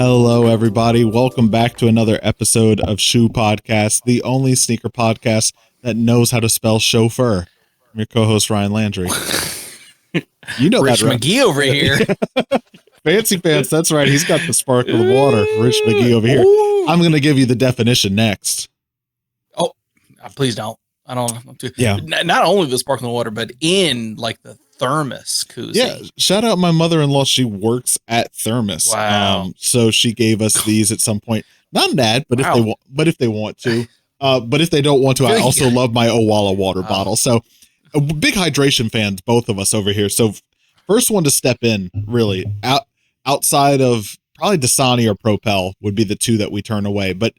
Hello, everybody. Welcome back to another episode of Shoepodcast, the only sneaker podcast that knows how to spell chauffeur. I'm your co-host, Ryan Landry. You know Rich that, right? McGee over here. Fancy pants. That's right. He's got the sparkle of water. Rich McGee over here. I'm going to give you the definition next. Oh, please don't. I don't want to. Yeah. Not only the sparkling water, but in like the thermos koozie. Yeah. Shout out my mother-in-law. She works at Thermos. Wow. So she gave us these at some point. Not an ad, but Wow. if they want to. But if they don't want to, I also love my Owala water bottle. So big hydration fans, both of us over here. So first one to step in, really, outside of probably Dasani or Propel would be the two that we turn away. But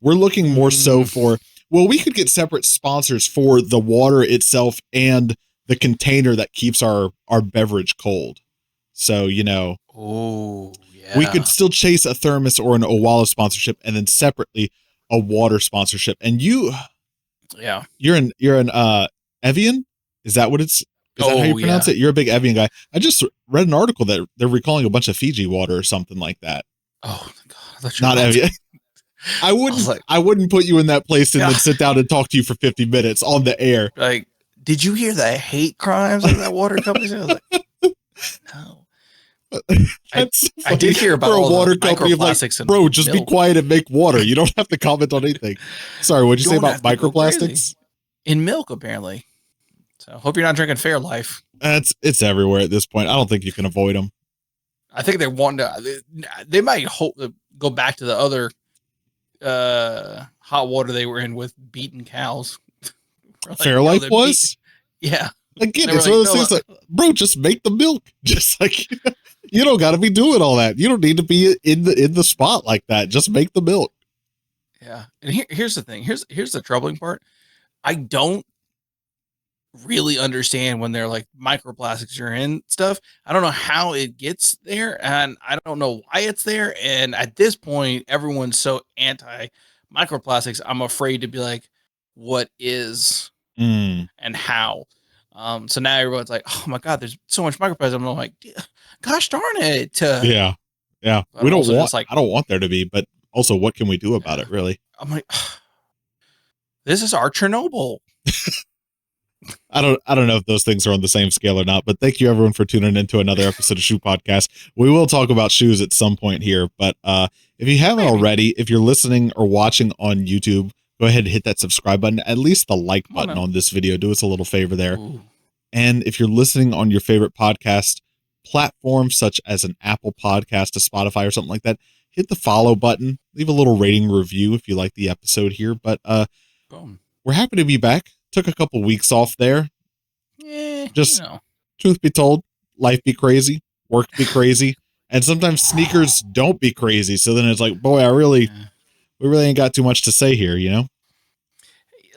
we're looking more so for, well, we could get separate sponsors for the water itself and the container that keeps our beverage cold. So, you know, we could still chase a Thermos or an Owala sponsorship and then separately a water sponsorship. And you're an Evian? Is that what it's? Is that how you pronounce it? You're a big Evian guy. I just read an article that they're recalling a bunch of Fiji water or something like that. Oh my God. Not Evian. I wouldn't put you in that place and then sit down and talk to you for 50 minutes on the air. Like, did you hear the hate crimes of that water company? I was like, no. I did hear about all water the microplastics. Like, bro, just be quiet and make water. You don't have to comment on anything. Sorry, what'd you say about microplastics? In milk, apparently. So hope you're not drinking Fairlife. It's everywhere at this point. I don't think you can avoid them. I think they want to. They might go back to the other hot water they were in with beaten cows. Like, Fairlife was? Yeah. Again, it's one of those things like, bro, just make the milk. Just like, you don't got to be doing all that. You don't need to be in the spot like that. Just make the milk. Yeah. And here's the thing. Here's the troubling part. I don't really understand when they're like microplastics are in stuff. I don't know how it gets there, and I don't know why it's there. And at this point, everyone's so anti microplastics. I'm afraid to be like, what is and how? So now everyone's like, oh my God, there's so much microplastics. I'm like, gosh darn it. Yeah. I don't want there to be, but also what can we do about it, really? I'm like, this is our Chernobyl. I don't know if those things are on the same scale or not, but thank you everyone for tuning into another episode of Shoe Podcast. We will talk about shoes at some point here, but if you haven't already, if you're listening or watching on YouTube, go ahead and hit that subscribe button, at least the like button on this video. Do us a little favor there. Ooh. And if you're listening on your favorite podcast platform, such as an Apple Podcast, a Spotify, or something like that, hit the follow button. Leave a little rating review if you like the episode here. But we're happy to be back. Took a couple weeks off there. Truth be told, life be crazy, work be crazy, and sometimes sneakers don't be crazy. So then it's like, boy, we really ain't got too much to say here, you know?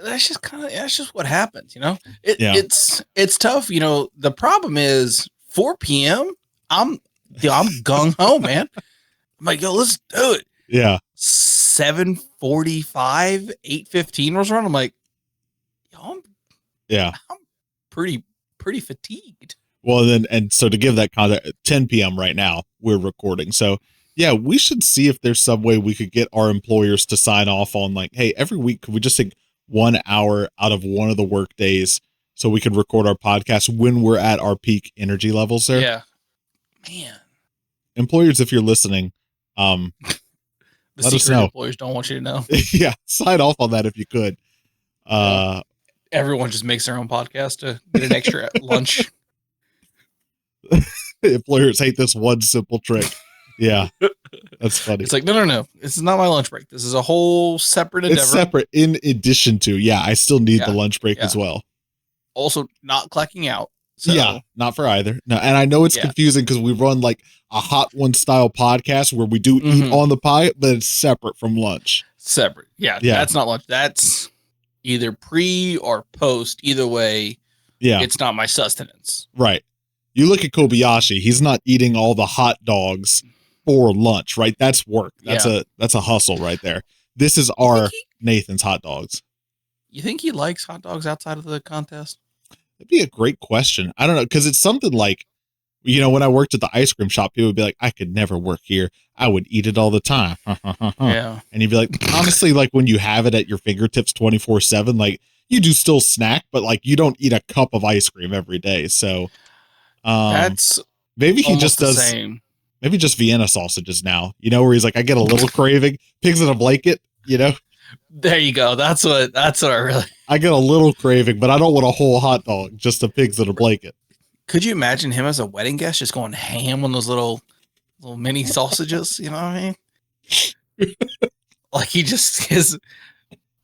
That's just what happens, you know? It's tough, you know. The problem is 4 p.m. I'm gung ho, man. I'm like, yo, let's do it. Yeah. 7:45, 8:15 was around. I'm like, I'm pretty fatigued. Well, then, so to give that context, 10 p.m. right now, we're recording. So yeah, we should see if there's some way we could get our employers to sign off on like, hey, every week, could we just take 1 hour out of one of the work days so we could record our podcast when we're at our peak energy levels there? Yeah, man. Employers, if you're listening, let us know. Employers don't want you to know. Yeah, sign off on that if you could. Everyone just makes their own podcast to get an extra lunch. Employers hate this one simple trick. Yeah, that's funny. It's like, no. This is not my lunch break. This is a whole separate endeavor. It's separate in addition to, I still need the lunch break as well. Also, not clacking out. So. Yeah, not for either. No, and I know it's confusing because we run like a Hot One style podcast where we do eat on the pie, but it's separate from lunch. Separate. Yeah. That's not lunch. That's either pre or post. Either way, it's not my sustenance. Right. You look at Kobayashi, he's not eating all the hot dogs for lunch, right? That's work. That's a hustle right there. This is our Nathan's hot dogs. You think he likes hot dogs outside of the contest? That'd be a great question. I don't know, because it's something like You know, when I worked at the ice cream shop, people would be like, I could never work here. I would eat it all the time. Yeah. And you'd be like, honestly, like when you have it at your fingertips 24/7, like you do still snack, but like you don't eat a cup of ice cream every day. So That's maybe he just the does same. maybe just Vienna sausages now, you know, where he's like, I get a little craving, pigs in a blanket, you know? There you go. That's what I really. I get a little craving, but I don't want a whole hot dog, just a pigs in a blanket. Could you imagine him as a wedding guest just going ham on those little mini sausages? You know what I mean? Like he doesn't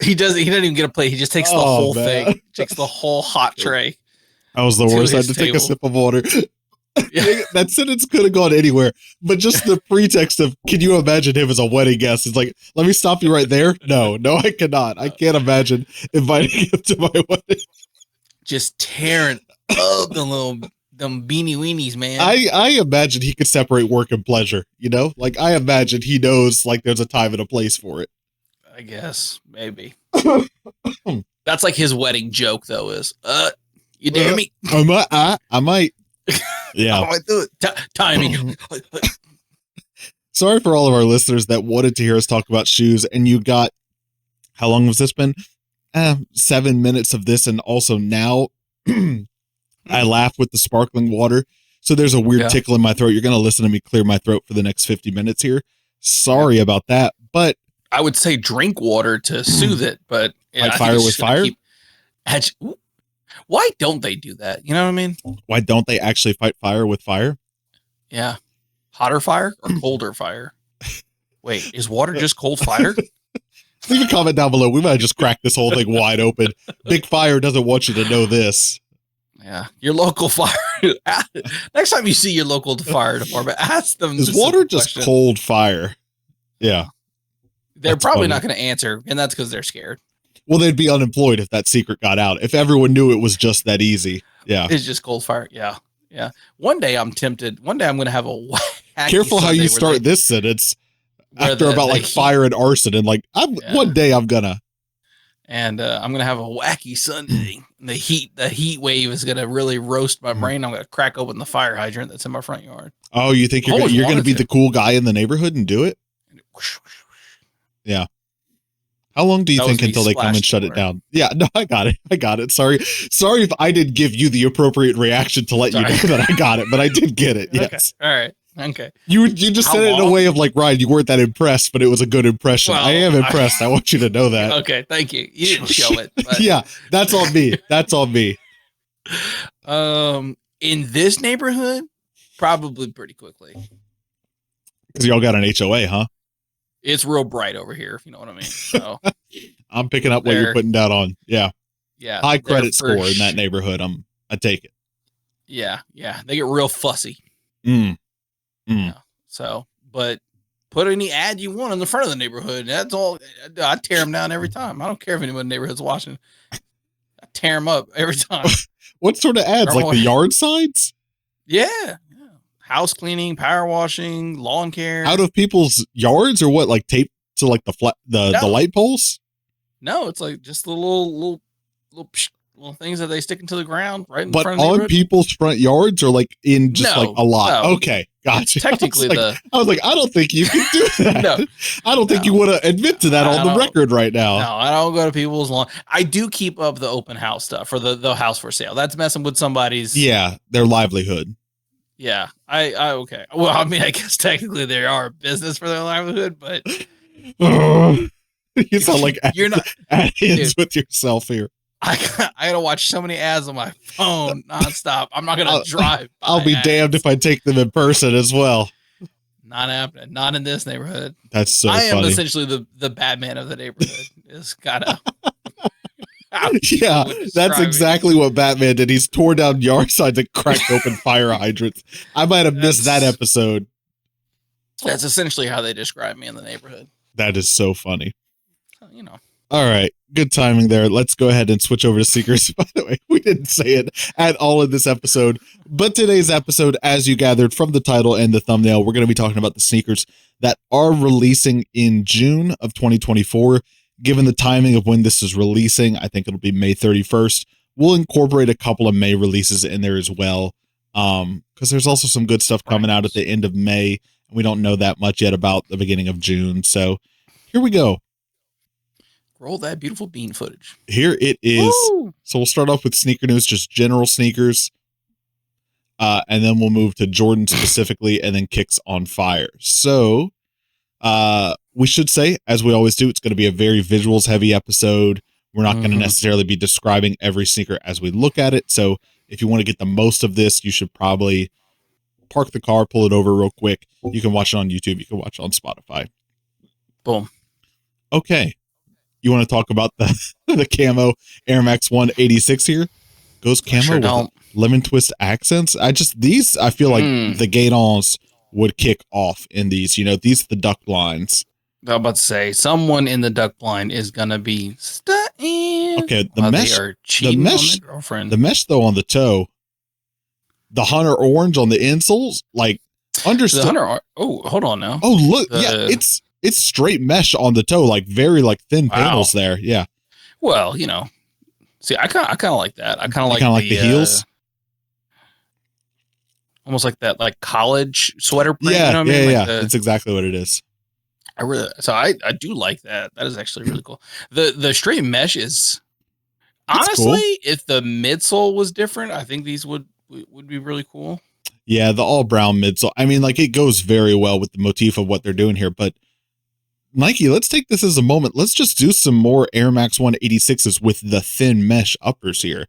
even get a plate. He just takes the whole thing, takes the whole hot tray. That was the worst. I had to take a sip of water. Yeah. That sentence could have gone anywhere, but just the pretext of, can you imagine him as a wedding guest? It's like, let me stop you right there. No, I cannot. I can't imagine inviting him to my wedding. Just tearing up them beanie weenies, man. I imagine he could separate work and pleasure, you know? Like, I imagine he knows, like, there's a time and a place for it. I guess, maybe. That's like his wedding joke, though, is, you dare me? I might. Yeah. I might do it. Timing. Sorry for all of our listeners that wanted to hear us talk about shoes, and you got, how long has this been? 7 minutes of this, and also now I laugh with the sparkling water, so there's a weird tickle in my throat. You're going to listen to me clear my throat for the next 50 minutes here. Sorry about that, but I would say drink water to soothe it, but like fire with fire. Why don't they do that? You know what I mean? Why don't they actually fight fire with fire? Yeah. Hotter fire or colder fire? Wait, is water just cold fire? Leave a comment down below. We might just crack this whole thing wide open. Big Fire doesn't want you to know this. Yeah. Your local fire. Next time you see your local fire department, ask them. Is water just cold fire? Yeah. They're probably not going to answer, and that's because they're scared. Well, they'd be unemployed if that secret got out. If everyone knew it was just that easy. Yeah. It's just cold fire. Yeah. Yeah. One day I'm tempted. One day I'm going to have a careful how you start this sentence after about like fire and arson. And like, one day I'm going to. And I'm going to have a wacky Sunday. The heat wave is going to really roast my brain. I'm going to crack open the fire hydrant that's in my front yard. Oh, you think you're going to be the cool guy in the neighborhood and do it? Yeah. How long do you think until they come and shut it down? Yeah, no, I got it. Sorry if I didn't give you the appropriate reaction to let you know that I got it, but I did get it. Yes. Okay. All right. Okay. You just said it in a way of like, Ryan, you weren't that impressed, but it was a good impression. Well, I am impressed. I want you to know that. Okay. Thank you. You didn't show it. But. Yeah, that's on me. That's on me. In this neighborhood, probably pretty quickly. Because y'all got an HOA, huh? It's real bright over here, if you know what I mean. So I'm picking up what you're putting down on. Yeah. Yeah. High credit score in that neighborhood. I take it. Yeah. Yeah. They get real fussy. Yeah. So, but put any ad you want in the front of the neighborhood. That's all. I tear them down every time. I don't care if anyone in the neighborhood's watching. I tear them up every time. What sort of ads? Like the yard signs? Yeah. House cleaning, power washing, lawn care. Out of people's yards or what? Like taped to like the light poles? No, it's like just the little things that they stick into the ground right in front of the neighborhood. On people's front yards or like in just like a lot? No. Okay, gotcha. Technically I was like, I don't think you can do that. No, I don't think you want to admit to that on the record right now. No, I don't go to people's lawn. I do keep up the open house stuff for the house for sale. That's messing with somebody's their livelihood. Yeah, I okay. Well, I mean, I guess technically they are a business for their livelihood, but you sound like you're not hands with yourself here. I gotta watch so many ads on my phone nonstop. I'm not gonna drive. I'll be damned if I take them in person as well. Not happening. Not in this neighborhood. That's so funny. I am essentially the Batman of the neighborhood. It's kind of. Yeah, that's exactly what Batman did. He's tore down yard signs and cracked open fire hydrants. I might have missed that episode. That's essentially how they describe me in the neighborhood. That is so funny. You know. All right. Good timing there. Let's go ahead and switch over to sneakers. By the way, we didn't say it at all in this episode, but today's episode, as you gathered from the title and the thumbnail, we're going to be talking about the sneakers that are releasing in June of 2024. Given the timing of when this is releasing, I think it'll be May 31st. We'll incorporate a couple of May releases in there as well. Because there's also some good stuff coming out at the end of May, and we don't know that much yet about the beginning of June. So here we go. Roll that beautiful bean footage. Here it is. Woo! So we'll start off with sneaker news, just general sneakers. And then we'll move to Jordan specifically, and then kicks on fire. So we should say, as we always do, it's going to be a very visuals heavy episode. We're not going to necessarily be describing every sneaker as we look at it. So if you want to get the most of this, you should probably park the car, pull it over real quick. You can watch it on YouTube. You can watch it on Spotify. Boom. Okay. You want to talk about the camo Air Max 186 here? Goes camo with lemon twist accents. I feel like the Gaydons would kick off in these. You know, these are the duck blinds. I was about to say, someone in the duck blind is gonna be studying. Okay, the mesh though on the toe, the Hunter orange on the insoles, like understood. Oh, hold on now. Oh, look, it's straight mesh on the toe, like very like thin panels there. Yeah. Well, you know, see, I kind of like that. I kind of like the heels, almost like that, like college sweater print. Yeah, you know what I mean? Like that's exactly what it is. I do like that. That is actually really cool. The straight mesh is That's honestly, cool. If the midsole was different, I think these would be really cool. Yeah, the all brown midsole. I mean, like it goes very well with the motif of what they're doing here, but Nike, let's take this as a moment. Let's just do some more Air Max 186s with the thin mesh uppers here.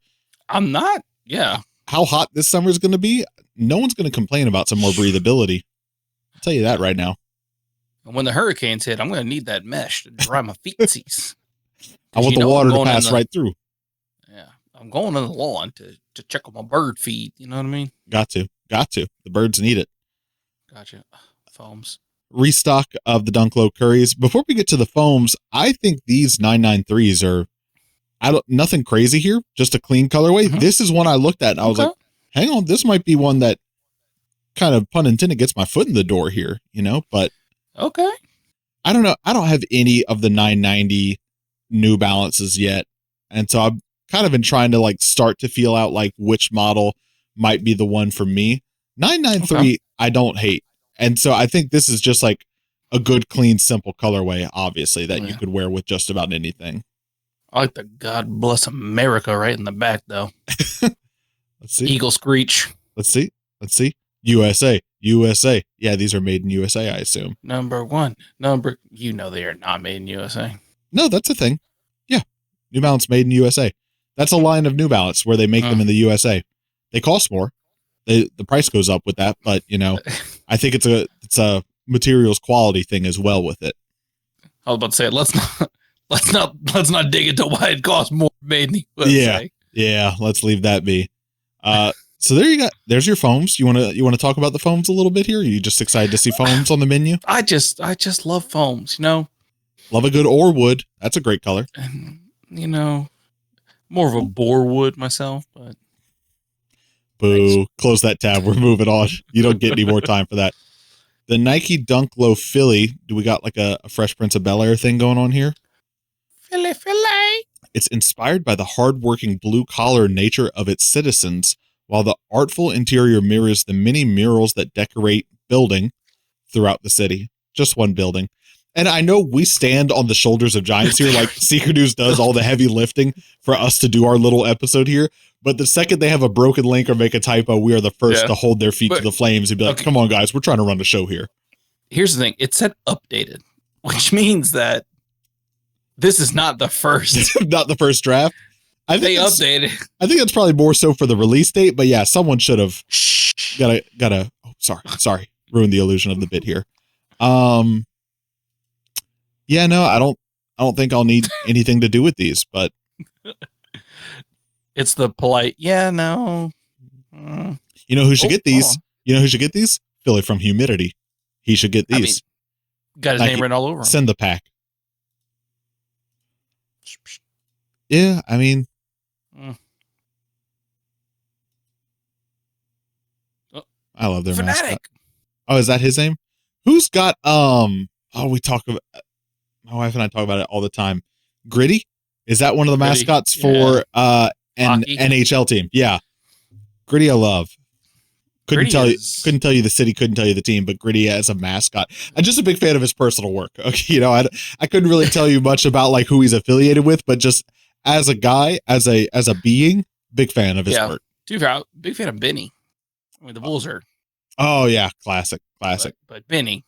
How hot this summer is going to be, no one's going to complain about some more breathability. I'll tell you that right now. And when the hurricanes hit, I'm going to need that mesh to dry my feetsies. I want the water to pass right through. Yeah, I'm going on the lawn to check on my bird feed. You know what I mean? Got to. The birds need it. Gotcha. Foams. Restock of the Dunk Low Curries. Before we get to the foams, I think these 993s are nothing crazy here, just a clean colorway. This is one I looked at and I was like, hang on, this might be one that kind of, pun intended, gets my foot in the door here, you know, but okay. I don't know. I don't have any of the 990 New Balances yet. And so I've kind of been trying to like start to feel out like which model might be the one for me. 993, I don't hate. And so I think this is just like a good, clean, simple colorway, obviously, that you could wear with just about anything. I like the God Bless America right in the back, though. Let's see. Eagle Screech. Let's see. USA. Yeah, these are made in USA, I assume. Number one. You know they are not made in USA. No, that's a thing. Yeah. New Balance made in USA. That's a line of New Balance where they make them in the USA. They cost more. The price goes up with that, but you know, I think it's a materials quality thing as well with it. I was about to say, let's not dig into why it costs more made in the USA. Yeah, let's leave that be. So there's your foams. You want to talk about the foams a little bit here? Are you just excited to see foams on the menu? I just love foams, you know. Love a good ore wood. That's a great color. And, you know, more of a boar wood myself, but boo. Thanks. Close that tab. We're moving on. You don't get any more time for that. The Nike Dunk Low Philly. Do we got like a Fresh Prince of Bel-Air thing going on here? Philly. It's inspired by the hardworking blue-collar nature of its citizens, while the artful interior mirrors the many murals that decorate building throughout the city. Just one building. And I know we stand on the shoulders of giants here, like Sneaker News does all the heavy lifting for us to do our little episode here. But the second they have a broken link or make a typo, we are the first to hold their feet to the flames and be like, come on, guys, we're trying to run the show here. Here's the thing. It said updated, which means that this is not the first. Not the first draft. I think they updated. I think that's probably more so for the release date. But yeah, someone should have gotta. Oh, sorry. Ruined the illusion of the bit here. Yeah, no, I don't think I'll need anything to do with these, but it's the polite. Yeah, no. You know who should get these? You know who should get these? Philly from Humidity. He should get these. Got his name written all over him. Send the pack. Yeah, I mean. I love their mascot. Oh, is that his name? Who's got we talk about, my wife and I talk about it all the time. Gritty? Is that one of the mascots for an NHL team? Yeah. Gritty I love. couldn't tell you the city, couldn't tell you the team, but Gritty as a mascot. I'm just a big fan of his personal work. Okay, I couldn't really tell you much about like who he's affiliated with, but just as a guy, as a being, big fan of his work. Dude, big fan of Benny. I mean, the Bulls are. Oh yeah, classic. But Benny.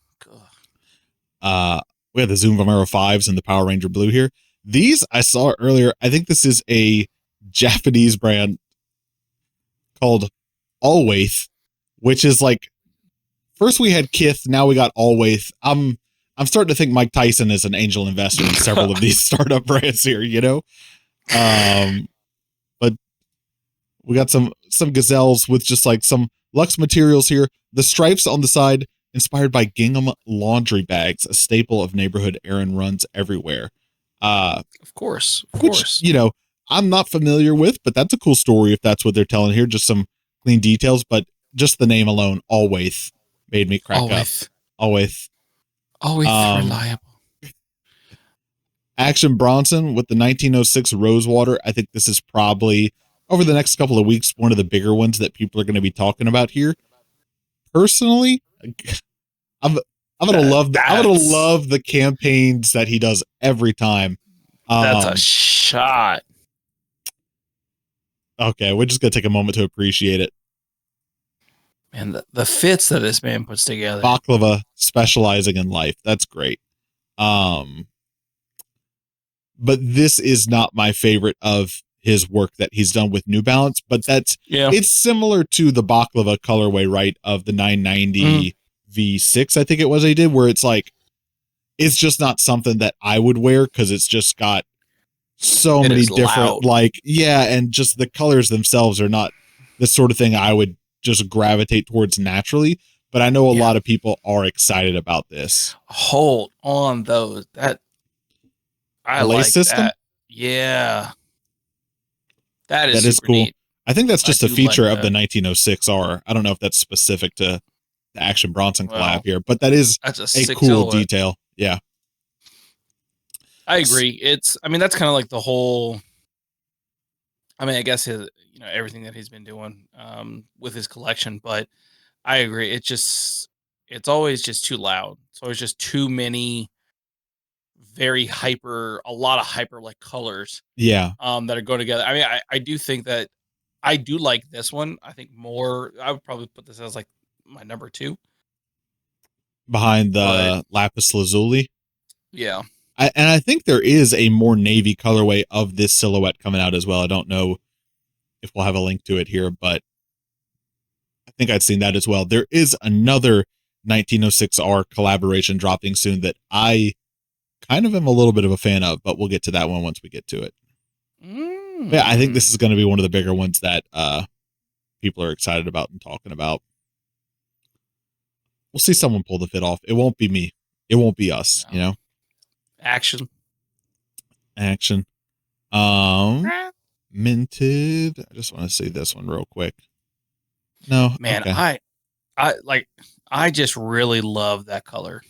We have the Zoom Vomero 5s and the Power Ranger Blue here. These I saw earlier. I think this is a Japanese brand called Always, which is like, first we had Kith, now we got Always. I'm starting to think Mike Tyson is an angel investor in several of these startup brands here, but we got some gazelles with just like some luxe materials here. The stripes on the side inspired by gingham laundry bags, a staple of neighborhood errand runs everywhere. Of course. I'm not familiar with, but that's a cool story if that's what they're telling here. Just some clean details, but just the name alone, Always, made me crack up. Always reliable. Action Bronson with the 1906 Rosewater. I think this is probably, over the next couple of weeks, one of the bigger ones that people are going to be talking about here. Personally, I'm gonna love the campaigns that he does every time. That's a shot. Okay, we're just gonna take a moment to appreciate it. Man, the fits that this man puts together. Baklava specializing in life. That's great. But this is not my favorite of his work that he's done with New Balance, but it's similar to the Baklava colorway, right? Of the 990 V6, I think it was he did, where it's like, it's just not something that I would wear because it's just got so many different, and just the colors themselves are not the sort of thing I would just gravitate towards naturally. But I know a lot of people are excited about this. Hold on, though. I like system? That. Yeah. That is cool. neat. I think that's just a feature of the 1906R. I don't know if that's specific to the Action Bronson collab here, but that's a cool silhouette. Detail. Yeah. I agree. That's kind of like the whole, I guess his, everything that he's been doing with his collection, but I agree. It's always just too loud. It's always just too many a lot of hyper like colors. Yeah. That are going together. I do think that I do like this one. I think more, I would probably put this as like my number 2. Behind the Lapis Lazuli. Yeah. I think there is a more navy colorway of this silhouette coming out as well. I don't know if we'll have a link to it here, but I think I'd seen that as well. There is another 1906R collaboration dropping soon that I kind of am a little bit of a fan of, but we'll get to that one once we get to it. Yeah, I think this is going to be one of the bigger ones that people are excited about and talking about. We'll see someone pull the fit off. It won't be me. It won't be us, Action. Minted. I just want to see this one real quick. No, man, okay. I just really love that color.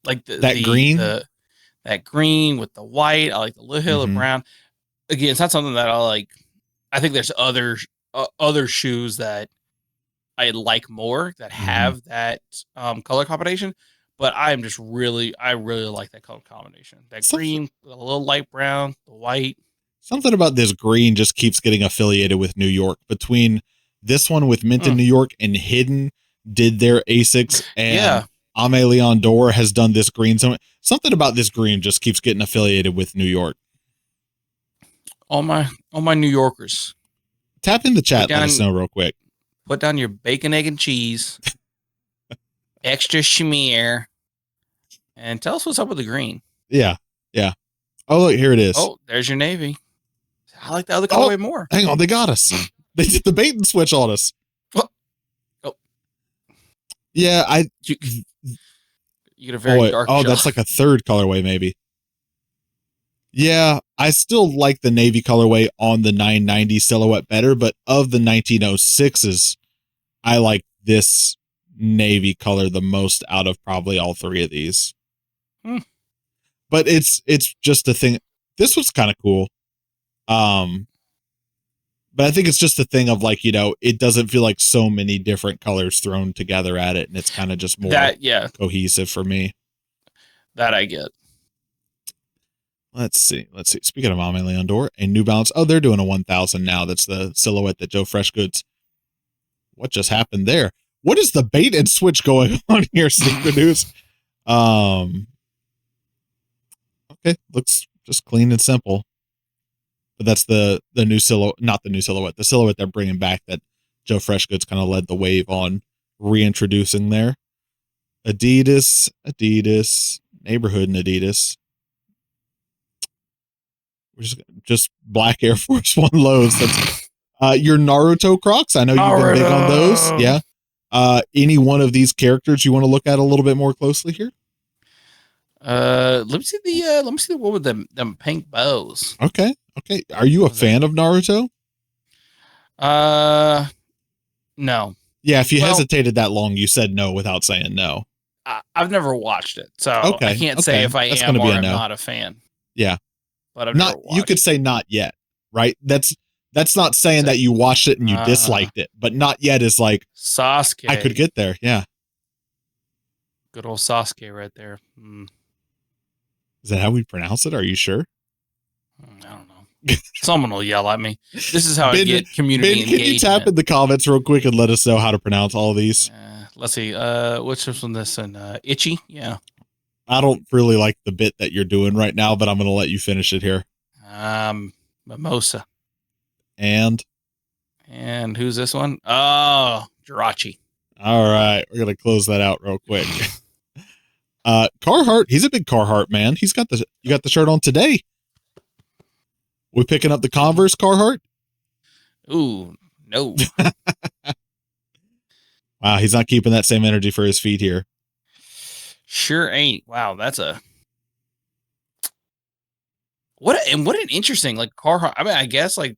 Like that green, that green with the white. I like the little hill of brown. Again, it's not something that I like. I think there's other shoes that I like more that have that color combination, but I really like that color combination. That green, a little light brown, the white. Something about this green just keeps getting affiliated with New York. Between this one with Mint in New York and Hidden did their Asics, and Ame Leon Dor has done this green. Something about this green just keeps getting affiliated with New York. All my New Yorkers. Tap in the chat, let us know real quick. Put down your bacon, egg, and cheese. Extra schmear. And tell us what's up with the green. Yeah. Oh, look, here it is. Oh, there's your navy. I like the other colorway more. Hang on, they got us. They did the bait and switch on us. Oh. Yeah, you get a very dark shot. That's like a third colorway, maybe. Yeah, I still like the navy colorway on the 990 silhouette better, but of the 1906s, I like this navy color the most out of probably all three of these. But it's just a thing. This was kind of cool. But I think it's just a thing of like, it doesn't feel like so many different colors thrown together at it. And it's kind of just more cohesive for me. That I get. Let's see. Speaking of Mame Leondor, a New Balance. Oh, they're doing a 1000 now. That's the silhouette that Joe Freshgoods. What just happened there? What is the bait and switch going on here, Sneaker News? Okay, looks just clean and simple. But that's the new silhouette, not the new silhouette, the silhouette they're bringing back that Joe Freshgoods kind of led the wave on reintroducing there. Adidas, neighborhood and Adidas. Just black Air Force One lows. That's your Naruto Crocs. I know you've been big on those. Yeah. Any one of these characters you want to look at a little bit more closely here? Let me see the one with them pink bows. Okay. Are you a fan of Naruto? No. Yeah, if you hesitated that long, you said no without saying no. I've never watched it, so I can't say if I am or I'm not a fan. Yeah. But I've never watched you could say not yet, right? That's not saying that you watched it and you disliked it, but not yet is like Sasuke. I could get there, yeah. Good old Sasuke right there. Is that how we pronounce it? Are you sure? I don't know. Someone will yell at me. This is how I get community engagement. Can you tap in the comments real quick and let us know how to pronounce all of these? Let's see. Which one this one? Itchy? Yeah. I don't really like the bit that you're doing right now, but I'm going to let you finish it here. Mimosa. And who's this one? Oh, Jirachi. All right. We're going to close that out real quick. Carhartt. He's a big Carhartt man. You got the shirt on today. We picking up the Converse Carhartt? Ooh, no. Wow. He's not keeping that same energy for his feet here. Sure ain't. Wow, that's what an interesting like Carhartt. I mean, I guess like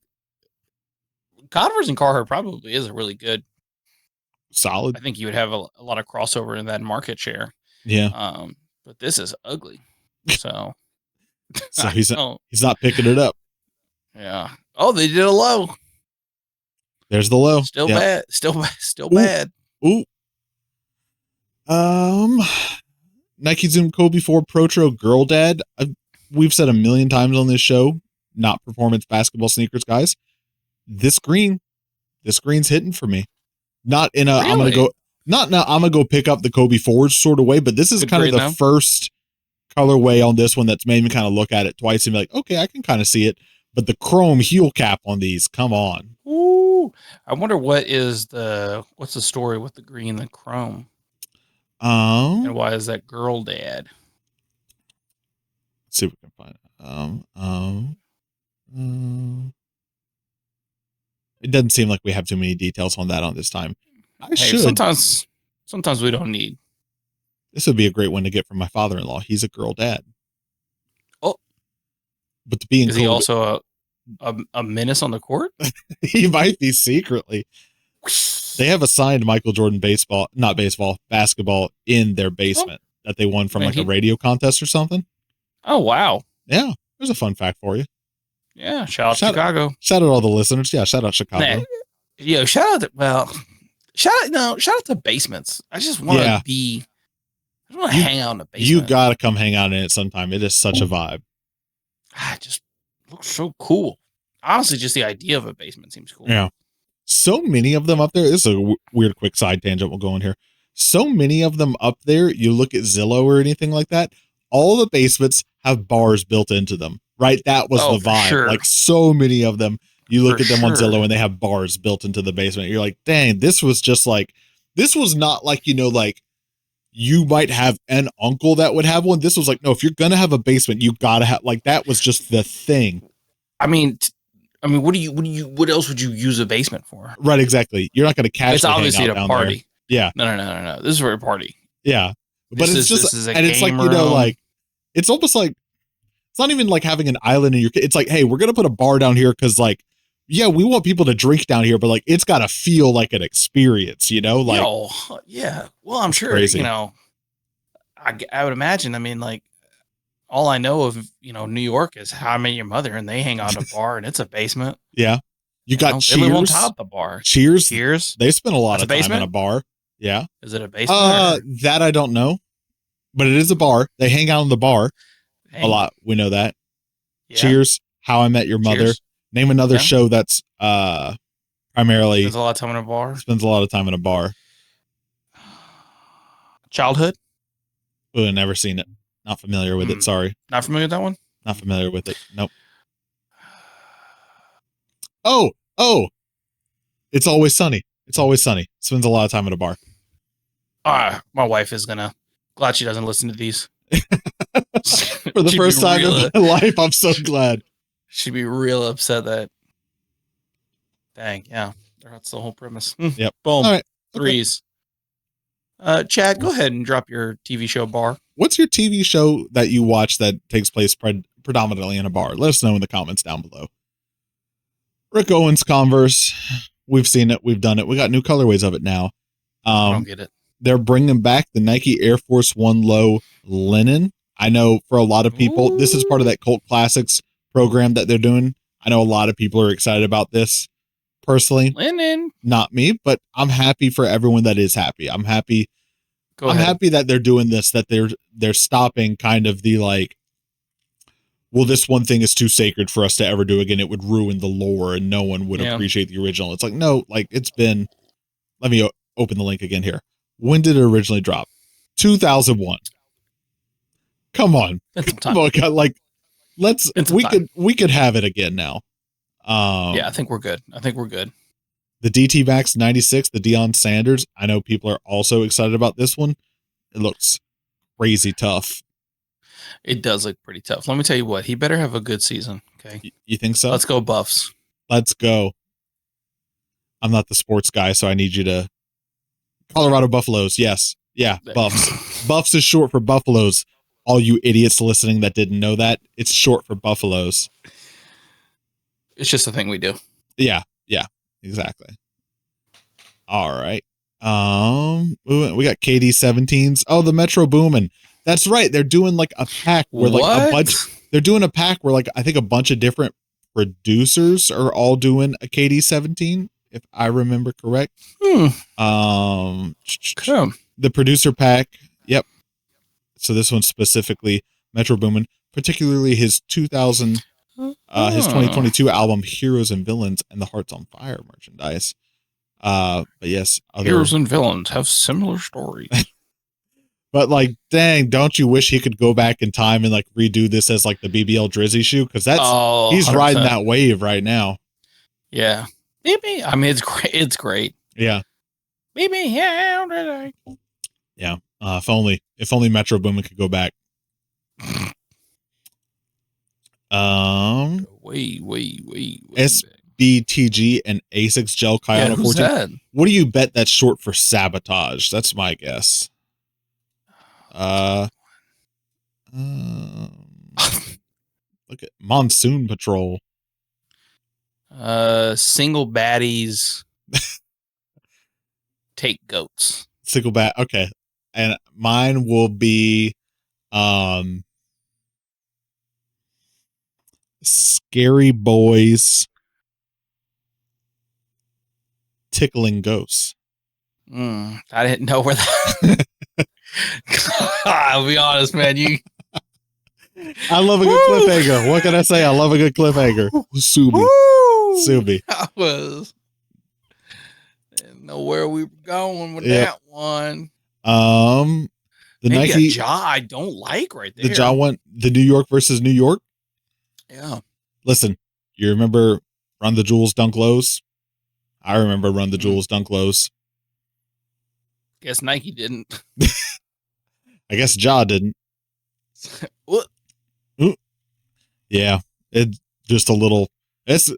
Converse and Carhartt probably is a really good solid. I think you would have a lot of crossover in that market share. Yeah. But this is ugly. So he's not picking it up. Yeah. Oh, they did a low. There's the low. Still bad. Still bad. Ooh. Nike Zoom Kobe 4 Protro Girl Dad. We've said a million times on this show, not performance basketball sneakers, guys. This green's hitting for me. Not in a, really? I'm gonna go pick up the Kobe 4s sort of way, but this is good kind of the first colorway on this one that's made me kind of look at it twice and be like, okay, I can kind of see it. But the chrome heel cap on these, come on. Ooh. I wonder what's the story with the green and the chrome? And why is that Girl Dad? Let's see if we can find it. It doesn't seem like we have too many details on that on this time. Sometimes we don't need. This would be a great one to get from my father-in-law. He's a girl dad. Oh, but to be in is he also a menace on the court? He might be secretly. They have a signed Michael Jordan basketball in their basement that they won from a radio contest or something. Oh, wow. Yeah. There's a fun fact for you. Yeah. Shout out Chicago. Shout out all the listeners. Yeah. Shout out Chicago. Yo, shout out to basements. I just want to hang out in a basement. You got to come hang out in it sometime. It is such a vibe. It just looks so cool. Honestly, just the idea of a basement seems cool. Yeah. So many of them up there. This is a weird quick side tangent we'll go in here. So many of them up there, you look at Zillow or anything like that, all the basements have bars built into them, right? That was the vibe. Sure. Like so many of them, you look at them on Zillow and they have bars built into the basement. You're like, dang, this was not like, like you might have an uncle that would have one. This was like, no, if you're going to have a basement, you got to have, like, that was just the thing. I mean, what else would you use a basement for? Right, exactly. You're not going to catch. It's obviously a party. There. Yeah. No. This is for a party. Yeah, but it's like like it's almost like it's not even like having an island in your. It's like, hey, we're gonna put a bar down here because like, yeah, we want people to drink down here, but like, it's got to feel like an experience, Like, yeah. Well, I'm sure crazy. I would imagine. I mean, like. All I know of, New York is How I Met Your Mother, and they hang out at a bar, and it's a basement. Yeah. You got They live on Cheers. top of the bar. Cheers. Cheers. They spend a lot That's of a time basement? in a bar. Yeah. Is it a basement? That I don't know, but it is a bar. They hang out in the bar a lot. We know that. Yeah. Cheers. How I Met Your Mother. Cheers. Name another show that's primarily Spends a lot of time in a bar. Spends a lot of time in a bar. Childhood. Oh, never seen it. Not familiar with it. Sorry. Not familiar with that one? Not familiar with it. Nope. Oh. It's Always Sunny. It's Always Sunny. Spends a lot of time at a bar. My wife is glad she doesn't listen to these. For the first time in my life, I'm so glad. She'd be real upset that. Dang, yeah. That's the whole premise. Yep. Boom. All right. Threes. Chad, go ahead and drop your TV show bar. What's your TV show that you watch that takes place predominantly in a bar? Let us know in the comments down below. Rick Owens Converse. We've seen it. We've done it. We got new colorways of it now. I don't get it. They're bringing back the Nike Air Force One Low linen. I know for a lot of people, this is part of that Cult Classics program that they're doing. I know a lot of people are excited about this. Personally, linen, not me, but I'm happy for everyone that is happy. I'm happy. I'm happy that they're doing this, that they're stopping kind of the like, well, this one thing is too sacred for us to ever do again. It would ruin the lore and no one would appreciate the original. It's like, no, like it's been, let me open the link again here. When did it originally drop? 2001. Come on. Come on, God, like we could have it again now. Yeah, I think we're good. The DT Max 96, the Deion Sanders. I know people are also excited about this one. It looks crazy tough. It does look pretty tough. Let me tell you what, he better have a good season. Okay. You think so? Let's go Buffs. Let's go. I'm not the sports guy, so I need you to. Colorado Buffaloes. Yes. Yeah. Buffs. Buffs is short for Buffaloes. All you idiots listening that didn't know that, it's short for Buffaloes. It's just a thing we do. Yeah. Exactly. All right. We got KD 17s. Oh, the Metro Boomin'. That's right. They're doing like a pack where like a bunch. They're doing a pack where like I think a bunch of different producers are all doing a KD 17, if I remember correct. The producer pack. Yep. So this one specifically Metro Boomin', particularly his 2022 album Heroes and Villains and the Hearts on Fire merchandise. But yes, Heroes and Villains have similar stories. But like, dang, don't you wish he could go back in time and like redo this as like the BBL Drizzy shoe? Because that's he's 100%. Riding that wave right now. Yeah, maybe. I mean, it's great. It's great. Yeah. Maybe. Yeah. Yeah. If only Metro Boomin could go back. Wait. SBTG and Asics Gel Kyoto 14. What do you bet that's short for Sabotage? That's my guess. Look at Monsoon Patrol. Single baddies take goats. Single bat. Okay. And mine will be Scary Boys Tickling Ghosts. I didn't know where that. I'll be honest, man. I love a good cliffhanger. What can I say? I love a good cliffhanger. Subi. I didn't know where we were going with that one. The maybe Nike a jaw I don't like right there. The jaw one, the New York versus New York. Yeah. Listen, you remember Run the Jewels Dunk Lows? I remember Run the Jewels Dunk Lows. Guess Nike didn't. I guess Ja didn't. What? Yeah, it's just a little. It's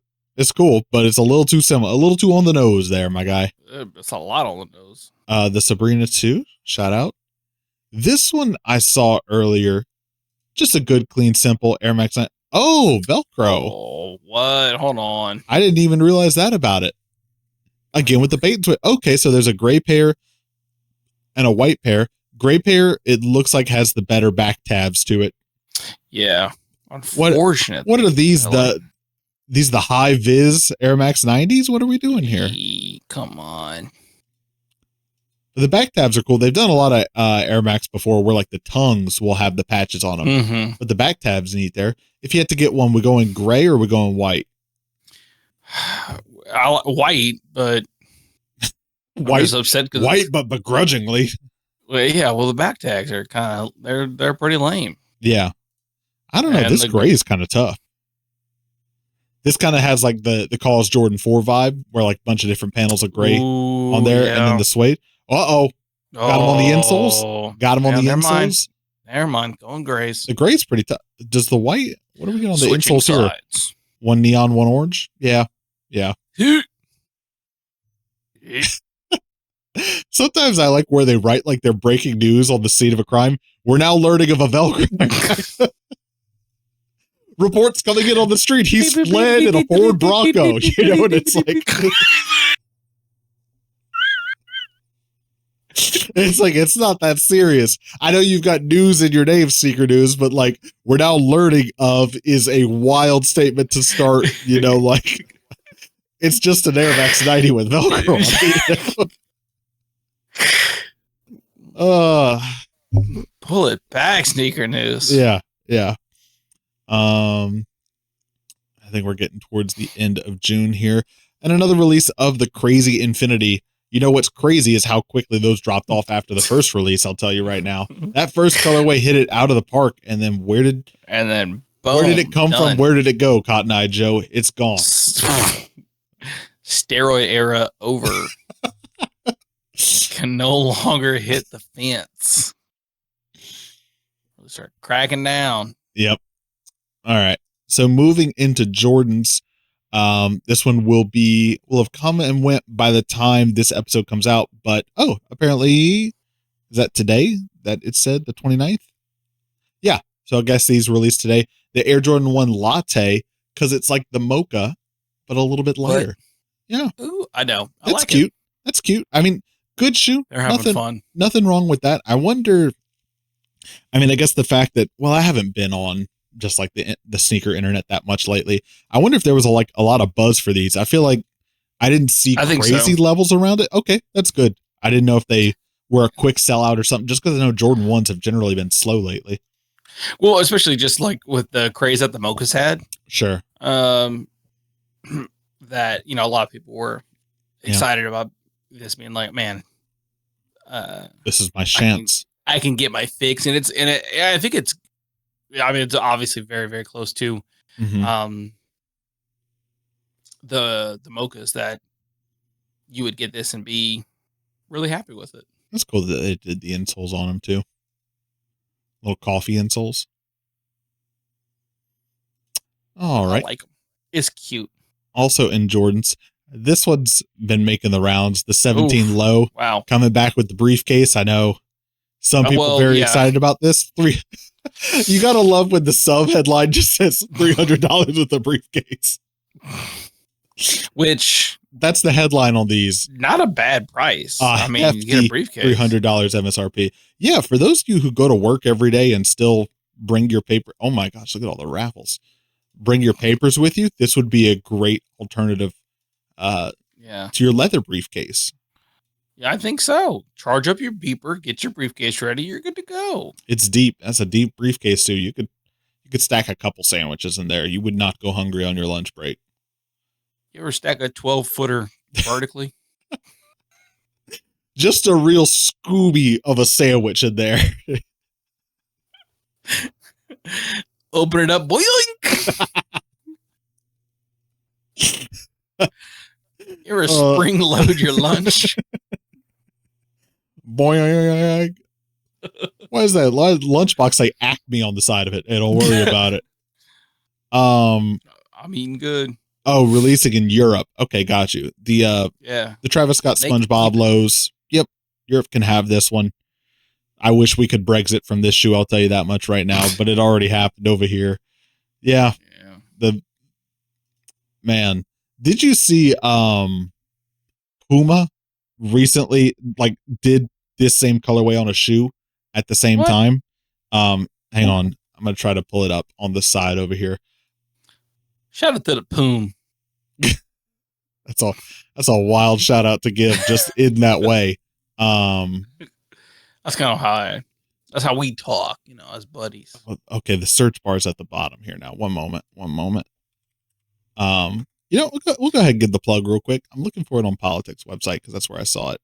cool, but it's a little too similar, a little too on the nose there, my guy. It's a lot on the nose. The Sabrina 2, shout out. This one I saw earlier. Just a good, clean, simple Air Max 9. Oh, Velcro. Oh, what? Hold on. I didn't even realize that about it. Again with the bait and switch. Okay, so there's a gray pair and a white pair. Gray pair, it looks like has the better back tabs to it. Yeah. Unfortunately. What are these? these the high vis Air Max 90s? What are we doing here? Come on. The back tabs are cool. They've done a lot of Air Max before where like the tongues will have the patches on them. Mm-hmm. But the back tabs neat there. If you had to get one, we going gray or we going white? White, but white, I'm just upset because white, but begrudgingly. Well, yeah, well, the back tags are kind of they're pretty lame. Yeah, I don't know. And This gray is kind of tough. This kind of has like the Cause Jordan 4 vibe, where like a bunch of different panels of gray on there, and then the suede. Got him on the insoles. Got him on the insoles. Never mind. Going grays. The gray's pretty tough. Does the white? What do we get on the Switching insoles sides. here? One neon, one orange. Yeah. Sometimes I like where they write like they're breaking news on the scene of a crime. We're now learning of a Velcro. Reports coming in on the street. He's fled in a Ford Bronco. You know, and it's like it's not that serious. I know you've got news in your name, Sneaker News, but like we're now learning of is a wild statement to start, you know, like it's just an Air Max 90 with Velcro on it. Pull it back, Sneaker News. Yeah. I think we're getting towards the end of June here. And another release of the Crazy Infinity. You know what's crazy is how quickly those dropped off after the first release, I'll tell you right now. That first colorway hit it out of the park, and then where did boom, where did it come from? Where did it go, Cotton Eye Joe? It's gone. Steroid era over. Can no longer hit the fence. We'll start cracking down. Yep. All right. So moving into Jordans, this one will have come and went by the time this episode comes out, but apparently is that today that it said the 29th? Yeah. So I guess these released today. The Air Jordan 1 Latte, because it's like the mocha, but a little bit lighter. Yeah. Ooh, I know. That's like cute. That's cute. I mean, good shoe. They're having fun. Nothing wrong with that. I wonder, I mean, I guess the fact that, I haven't been on just like the sneaker internet that much lately. I wonder if there was a lot of buzz for these. I feel like I didn't see crazy levels around it. Okay, that's good. I didn't know if they were a quick sellout or something, just because I know Jordan 1s have generally been slow lately. Well, especially just like with the craze that the Mochas had. Sure. That, a lot of people were excited about this being like, man, this is my chance. I can get my fix. And I think it's obviously very, very close to the Mochas that you would get this and be really happy with it. That's cool that they did the insoles on them too. Little coffee insoles. All right. I like them. It's cute. Also in Jordans, this one's been making the rounds. The 17 low. Wow. Coming back with the briefcase. I know some people very excited about this. You gotta love when the sub headline just says $300 with a briefcase. Which that's the headline on these. Not a bad price. I mean, you get a briefcase. $300 MSRP. Yeah, for those of you who go to work every day and still bring your paper. Oh my gosh, look at all the raffles. Bring your papers with you. This would be a great alternative to your leather briefcase. Yeah, I think so. Charge up your beeper, get your briefcase ready. You're good to go. It's deep. That's a deep briefcase too. You could stack a couple sandwiches in there. You would not go hungry on your lunch break. You ever stack a 12-footer vertically? Just a real Scooby of a sandwich in there. Open it up, boing! You ever spring load your lunch? Boing! Why is that lunchbox say Acme on the side of it? Hey, don't worry about it. I'm eating good. Oh, releasing in Europe. Okay, got you. The Travis Scott SpongeBob lows. Yep, Europe can have this one. I wish we could Brexit from this shoe. I'll tell you that much right now, but it already happened over here. Yeah. Did you see Puma recently did this same colorway on a shoe at the same time? Hang on. I'm going to try to pull it up on the side over here. Shout out to the Poom. That's a wild shout out to give just in that way. That's kind of that's how we talk, as buddies. Okay, the search bar is at the bottom here now. One moment. We'll go ahead and give the plug real quick. I'm looking for it on Politics website because that's where I saw it.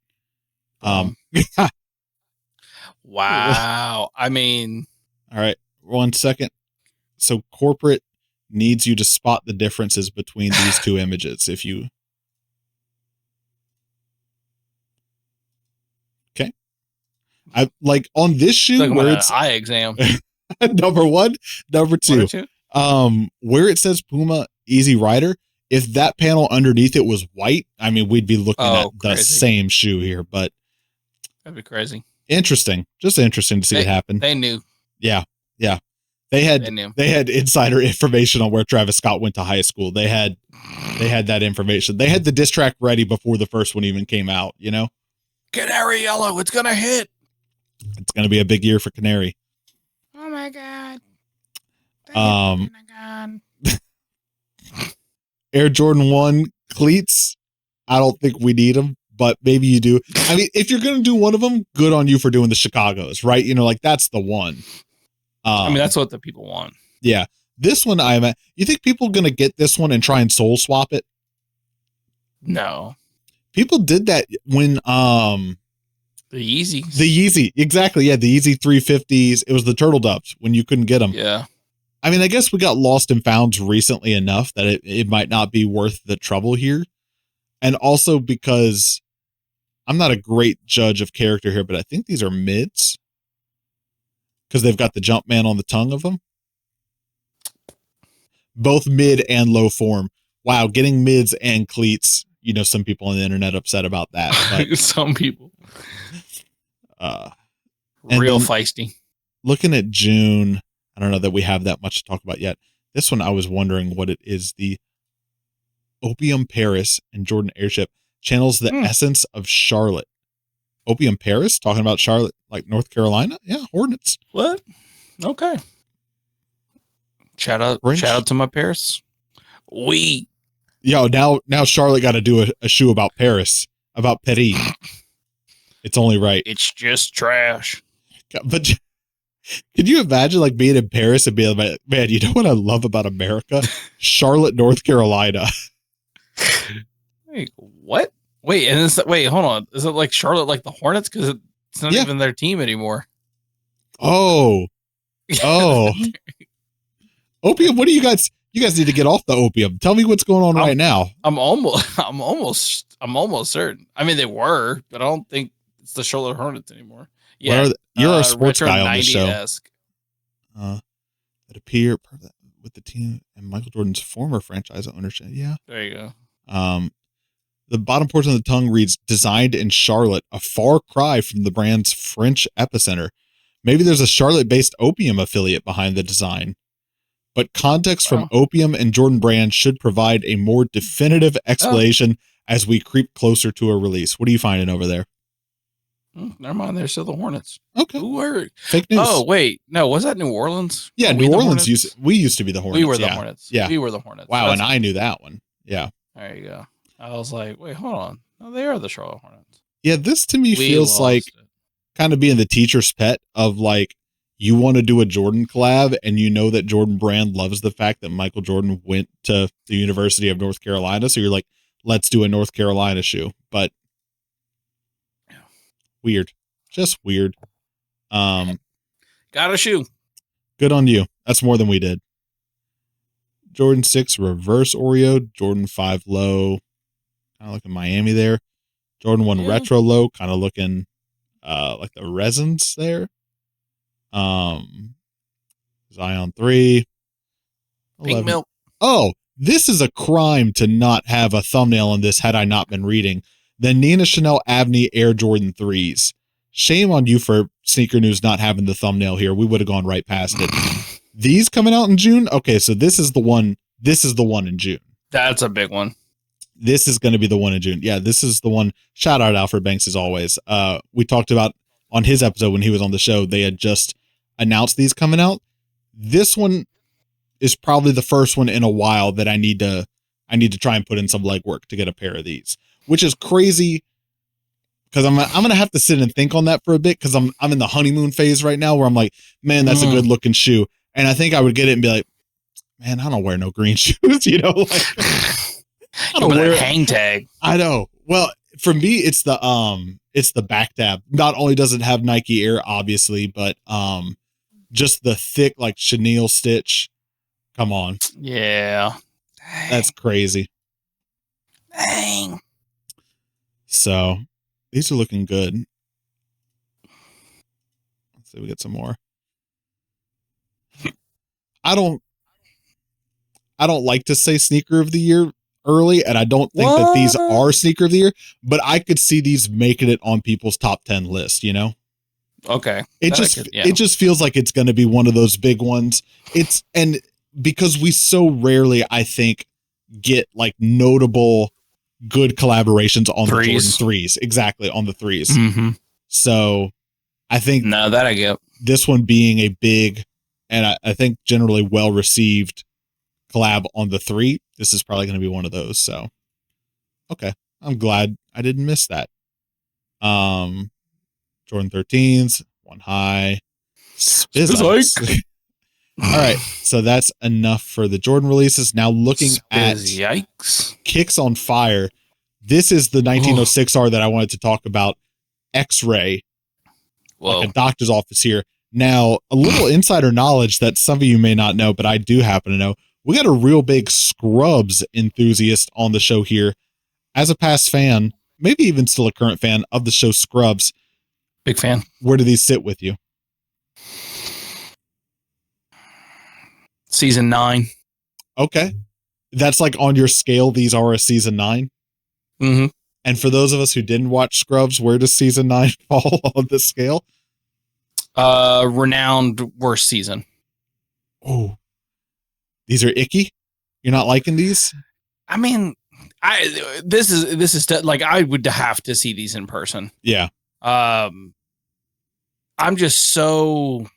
Wow. I mean, all right, 1 second. So corporate needs you to spot the differences between these two images. If you, okay, I like on this shoe where it's eye exam. number one, number two. Where it says Puma Easy Rider, if that panel underneath it was white, I mean, we'd be looking at the same shoe here, but that'd be crazy. Interesting. Just interesting to see it happen. They knew. Yeah. They had insider information on where Travis Scott went to high school. They had that information. They had the diss track ready before the first one even came out, Canary Yellow, it's gonna hit. It's gonna be a big year for Canary. Oh my god. Air Jordan 1 cleats. I don't think we need them, but maybe you do. I mean, if you're going to do one of them, good on you for doing the Chicagos, right? That's the one. I mean, that's what the people want. Yeah. This one, you think people are going to get this one and try and soul swap it? No. People did that when, the Yeezys. The Yeezy. Exactly. Yeah. The Yeezy 350s. It was the Turtle Doves when you couldn't get them. Yeah. I mean, I guess we got lost and found recently enough that it might not be worth the trouble here. And also because I'm not a great judge of character here, but I think these are mids because they've got the Jumpman on the tongue of them. Both mid and low form. Wow, getting mids and cleats. Some people on the internet upset about that. But, some people. Real feisty. Looking at June, I don't know that we have that much to talk about yet. This one, I was wondering what it is. The Opium Paris and Jordan Airship channels the essence of Charlotte. Opium Paris, talking about Charlotte, like North Carolina? Yeah, Hornets. What? Okay. Shout out to my Paris. Now Charlotte got to do a shoe about Paris, about Paris. It's only right. It's just trash. But could you imagine like being in Paris and being like, man, you know what I love about America? Charlotte, North Carolina. Wait, what? Wait, hold on. Is it like Charlotte like the Hornets? Because it's not even their team anymore. Oh. Opium, what do you guys need to get off the opium. Tell me what's going on right now. I'm almost certain. I mean, they were, but I don't think it's the Charlotte Hornets anymore. Yeah, you're a sports guy on the show. That appear with the team and Michael Jordan's former franchise ownership. Yeah, there you go. The bottom portion of the tongue reads, designed in Charlotte, a far cry from the brand's French epicenter. Maybe there's a Charlotte-based Opium affiliate behind the design. But context from Opium and Jordan Brand should provide a more definitive explanation as we creep closer to a release. What are you finding over there? Never mind. They're still the Hornets. Okay. Fake news. Oh, wait. No, was that New Orleans? Yeah, New Orleans we used to be the Hornets. We were the Hornets. Yeah. We were the Hornets. Wow, and I knew that one. Yeah. There you go. I was like, wait, hold on. No, they are the Charlotte Hornets. Yeah, this to me feels like kind of being the teacher's pet of like, you want to do a Jordan collab and you know that Jordan Brand loves the fact that Michael Jordan went to the University of North Carolina. So you're like, let's do a North Carolina shoe. But weird. Just weird. Got a shoe. Good on you. That's more than we did. Jordan 6 reverse Oreo. Jordan 5 low. Kind of looking Miami there. Jordan 1 retro low. Kind of looking like the resins there. Zion 3. Pink milk. Oh, this is a crime to not have a thumbnail on this had I not been reading. The Nina Chanel Avni Air Jordan 3s. Shame on you for Sneaker News not having the thumbnail here. We would have gone right past it. These coming out in June? Okay, so this is the one. This is the one in June. That's a big one. This is going to be the one in June. Yeah, this is the one. Shout out Alfred Banks as always. We talked about on his episode when he was on the show, they had just announced these coming out. This one is probably the first one in a while that I need to try and put in some legwork to get a pair of these, which is crazy because I'm going to have to sit and think on that for a bit because I'm in the honeymoon phase right now where I'm like, man, that's a good looking shoe. And I think I would get it and be like, man, I don't wear no green shoes, you know, like I don't wear hang tag. I know. Well, for me, it's the back tab. Not only does it have Nike Air, obviously, but just the thick like chenille stitch. Come on. Yeah. That's crazy. Dang. So these are looking good. Let's see, we get some more. I don't like to say sneaker of the year early, and I don't think that these are sneaker of the year, but I could see these making it on people's top 10 list, you know? Okay. It just feels like it's going to be one of those big ones. And because we so rarely, I think, get like notable good collaborations on the Jordan 3s. Exactly, on the 3s. Mm-hmm. So I think that I get. This one being a big and I think generally well received collab on the 3, this is probably going to be one of those. So okay, I'm glad I didn't miss that. Jordan 13s, one high. Spizikes. All right, so that's enough for the Jordan releases. Now looking at Kicks on Fire. This is the 1906R that I wanted to talk about. X-ray, like a doctor's office here. Now, a little insider knowledge that some of you may not know, but I do happen to know. We got a real big Scrubs enthusiast on the show here. As a past fan, maybe even still a current fan of the show Scrubs. Big fan. Where do these sit with you? Season 9. Okay. That's like on your scale, these are a season 9? Mm-hmm. And for those of us who didn't watch Scrubs, where does season 9 fall on the scale? Renowned worst season. Oh, these are icky? You're not liking these? I mean, this is like, I would have to see these in person. Yeah. I'm just so,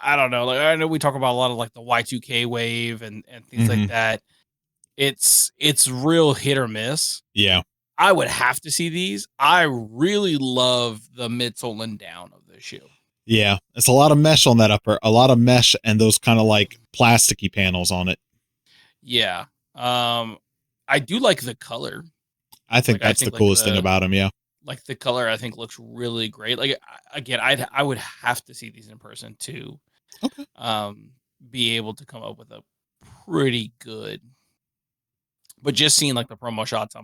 I don't know. Like, I know we talk about a lot of like the Y2K wave and things like that. It's real hit or miss. Yeah. I would have to see these. I really love the midsole and down of this shoe. Yeah. It's a lot of mesh on that upper, a lot of mesh and those kind of like plasticky panels on it. Yeah. I do like the color. I think that's the coolest thing about them. Yeah. Like the color, I think looks really great. Like again, I would have to see these in person to, be able to come up with a pretty good. But just seeing like the promo shots,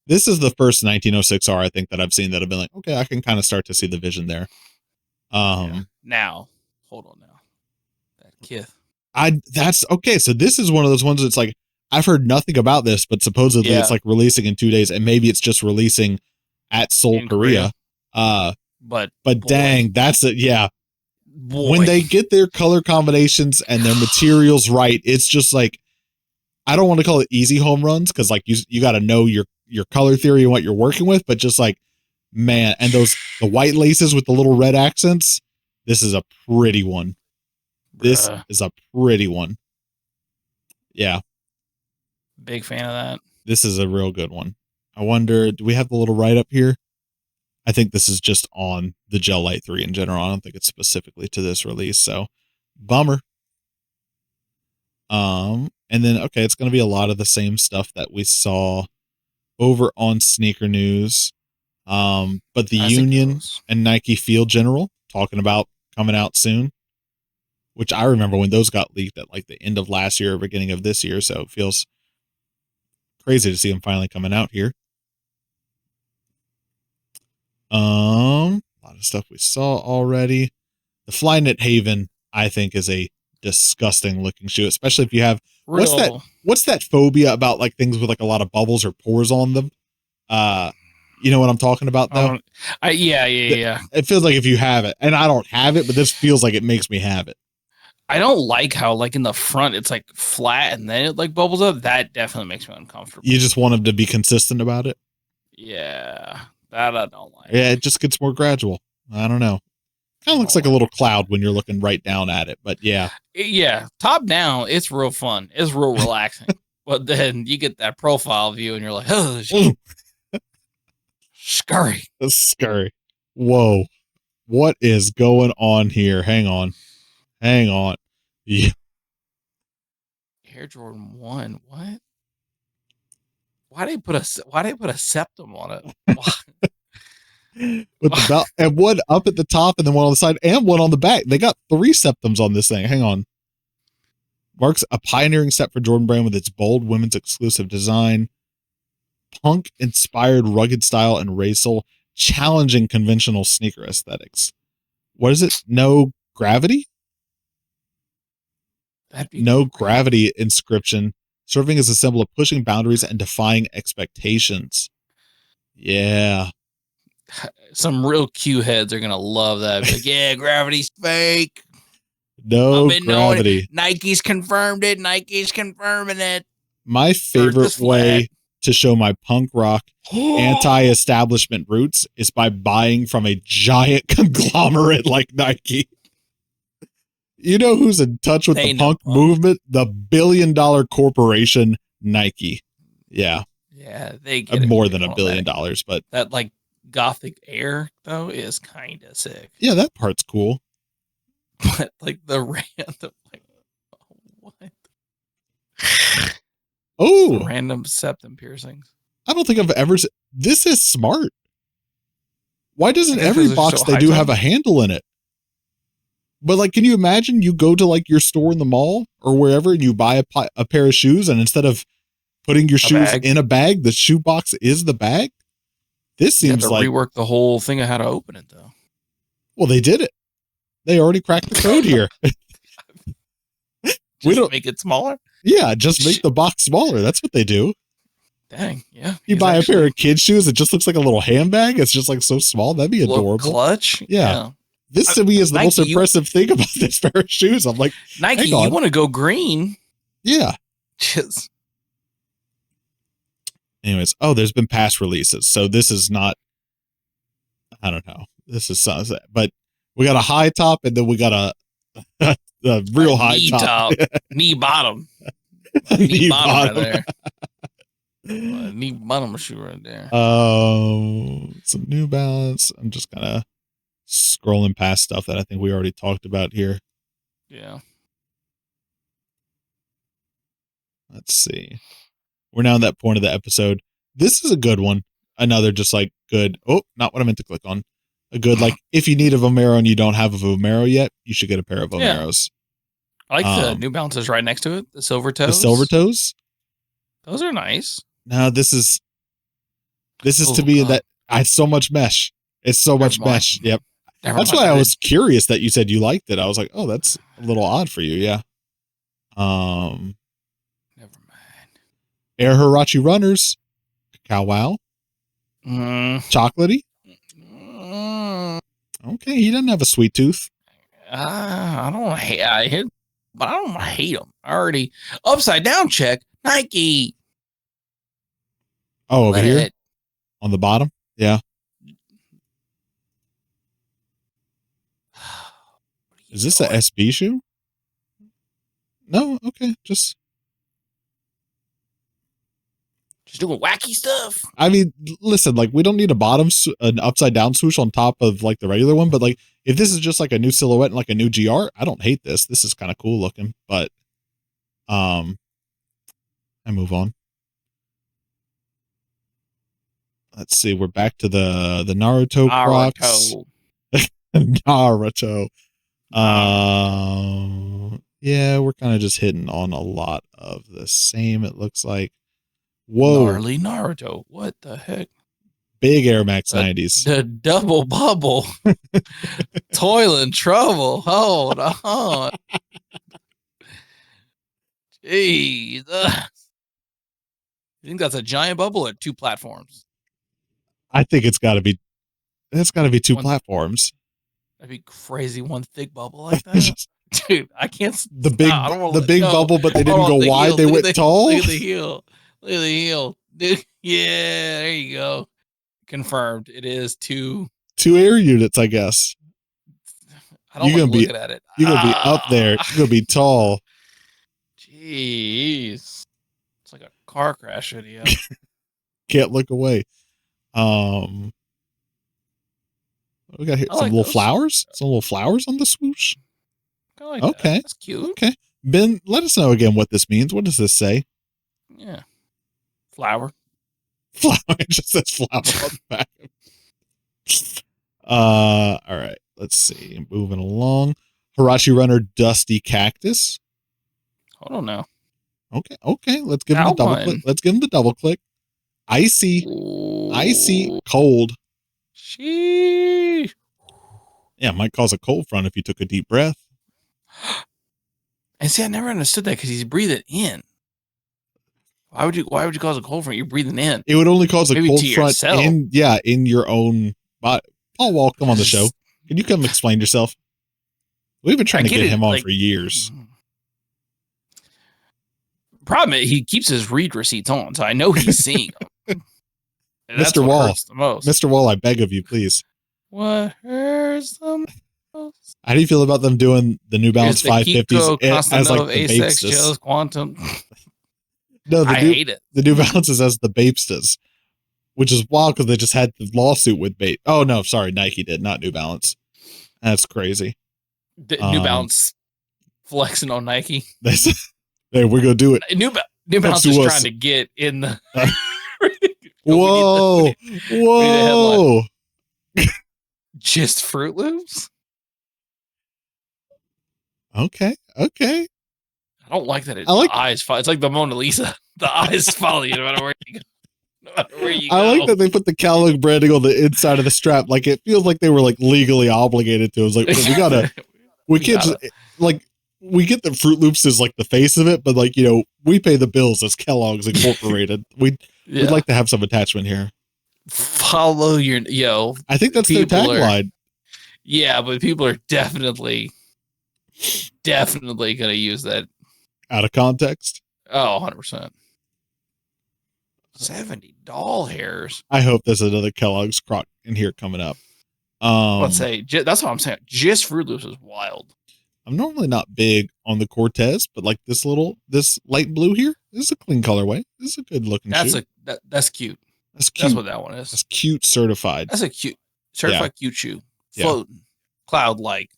This is the first 1906R I think that I've seen that have been like, okay, I can kind of start to see the vision there. Now, hold on now. That Kith. That's okay. So this is one of those ones that's like, I've heard nothing about this, but supposedly it's like releasing in 2 days, and maybe it's just releasing at Seoul, Korea. But dang, that's it. Yeah. Boy. When they get their color combinations and their materials right, it's just like, I don't want to call it easy home runs because like you got to know your color theory and what you're working with, but just like, man, and the white laces with the little red accents, this is a pretty one. This is a pretty one. Yeah. Big fan of that. This is a real good one. I wonder, do we have the little write-up here? I think this is just on the Gel Light 3 in general. I don't think it's specifically to this release, so bummer. And then, okay, it's going to be a lot of the same stuff that we saw over on Sneaker News. But the Union and Nike Field General talking about coming out soon, which I remember when those got leaked at like the end of last year or beginning of this year. So it feels crazy to see them finally coming out here. A lot of stuff we saw already. The Flyknit Haven, I think, is a disgusting looking shoe, especially if you have what's that phobia about like things with like a lot of bubbles or pores on them. You know what I'm talking about though? Yeah. It feels like if you have it, and I don't have it, but this feels like it makes me have it. I don't like how like in the front it's like flat and then it like bubbles up. That definitely makes me uncomfortable. You just want them to be consistent about it. Yeah, that I don't like. Yeah, it just gets more gradual. I don't know. Kind of looks like a little cloud when you're looking right down at it, but yeah. Yeah, top down, it's real fun. It's real relaxing. But then you get that profile view and you're like, oh, scurry. That's scary. Whoa. What is going on here? Hang on. Yeah. Air Jordan 1. What? Why they put a septum on it? With the belt and one up at the top and then one on the side and one on the back. They got 3 septums on this thing. Hang on. Marks a pioneering step for Jordan Brand with its bold women's exclusive design, punk inspired rugged style and racial, challenging conventional sneaker aesthetics. What is it? No gravity? No gravity inscription, serving as a symbol of pushing boundaries and defying expectations. Yeah. Some real Q heads are gonna love that. Like, yeah, gravity's fake. No gravity. Nike's confirmed it. Nike's confirming it. My favorite way to show my punk rock anti-establishment roots is by buying from a giant conglomerate like Nike. You know who's in touch with the punk movement? The billion-dollar corporation Nike. Yeah. Yeah, they get more than $1 billion, but that like gothic air though is kind of sick. Yeah, that part's cool. But like the random, like, what? Oh, random septum piercings. I don't think I've ever. This is smart. Why doesn't every box they do have a handle in it? But like, can you imagine you go to like your store in the mall or wherever and you buy a pair of shoes and instead of putting your shoes in a bag, the shoe box is the bag? This seems like rework the whole thing of how to open it though. Well, they did it. They already cracked the code here. We don't make it smaller. Yeah, just make the box smaller. That's what they do. Dang, yeah. You buy a pair of kids' shoes, it just looks like a little handbag. It's just like so small. That'd be adorable. Clutch. Yeah. This to me is the most impressive thing about this pair of shoes. I'm like, Nike, you want to go green? Yeah. Just. Anyways, there's been past releases, so this is not. I don't know. This is sunset, but we got a high top, and then we got a real high top, knee bottom, knee bottom right there. Knee bottom shoe right there. Some New Balance. I'm just kind of scrolling past stuff that I think we already talked about here. Yeah. Let's see. We're now at that point of the episode. This is a good one. Another just like good. Oh, not what I meant to click on. A good, like, if you need a Vomero and you don't have a Vomero yet, you should get a pair of Vomeros. I like the New Balances right next to it. The silver toes. The silver toes? Those are nice. No, this is to me that it's so much mesh. It's so much mesh. Yep. That's why I was curious that you said you liked it. I was like, oh, that's a little odd for you. Yeah. Never mind. Air Hirachi Runners. Cacao Wow. Chocolatey. Okay, he doesn't have a sweet tooth. I don't hate, but I don't hate him. Already upside down check Nike. Oh, over here on the bottom. Yeah. Is this a SB shoe? No. Okay. Just doing wacky stuff. I mean, listen, like we don't need an upside down swoosh on top of like the regular one, but like if this is just like a new silhouette and like a new GR, I don't hate this. This is kind of cool looking, but I move on. Let's see, we're back to the Naruto Crocs. Naruto. Yeah, we're kind of just hitting on a lot of the same, it looks like. Whoa. Gnarly Naruto. What the heck? Big Air Max 90s. The double bubble. Toil and trouble. Hold on. Jeez. You think that's a giant bubble or 2 platforms? I think it's got to be 2 platforms. That'd be crazy. One thick bubble like that. Dude, I can't. The big bubble, but they didn't go wide. They went tall. Look at the heel. Look at the heel. Dude, yeah, there you go. Confirmed. It is 2 air units, I guess. I don't like looking at it. You're gonna be up there. You're gonna be tall. Jeez. It's like a car crash video. Can't look away. We got here some like little those. flowers. Some little flowers on the swoosh. I like Okay. that. That's cute. Okay. Ben, let us know again what this means. What does this say? Yeah. Flower. Flower. It just says flower on the back. All right. Let's see. Moving along. Hirachi Runner Dusty Cactus. Hold on now. Okay. Let's give him the double click. Let's give him the double click. Icy. Ooh. Icy cold. Sheesh. Yeah, it might cause a cold front if you took a deep breath. And see, I never understood that because he's breathing in. Why would you cause a cold front? You're breathing in. It would only cause a Maybe cold to front yourself. in your own body. Paul Wall, come on the show. Can you come explain yourself? We've been trying to get him on for years. Problem is, he keeps his read receipts on, so I know he's seeing them. Mr. Wall, Mr. Wall, I beg of you, please. What hurts the most? How do you feel about them doing the New Balance 550s as like the Asex Bapestas? Gels Quantum. No, I hate it. The New Balances as the Bapestas, which is wild because they just had the lawsuit with Bape. Oh no, sorry, Nike did, not New Balance. That's crazy. New Balance flexing on Nike. Hey, we're gonna do it. New Balance is trying to get in the. Whoa! Whoa! Just Fruit Loops. Okay. I don't like that. The eyes follow. It's like the Mona Lisa. The eyes follow you no matter where you go. No matter where you go. I like that they put the Kellogg branding on the inside of the strap. Like it feels like they were like legally obligated to. It was like we can't just like we get the Fruit Loops as like the face of it, but like we pay the bills as Kellogg's Incorporated. We'd like to have some attachment here. Follow your I think that's their tagline. Yeah, but people are definitely going to use that out of context. Oh, 100%. 70 doll hairs. I hope there's another Kellogg's crock in here coming up. Let's say that's what I'm saying. Just Fruit Loops is wild. I'm normally not big on the Cortez, but like this light blue here, this is a clean colorway. This is a good looking shoe. That's cute. That's cute. That's what that one is. That's cute certified. That's a cute certified cute shoe. Floating. Cloud-like.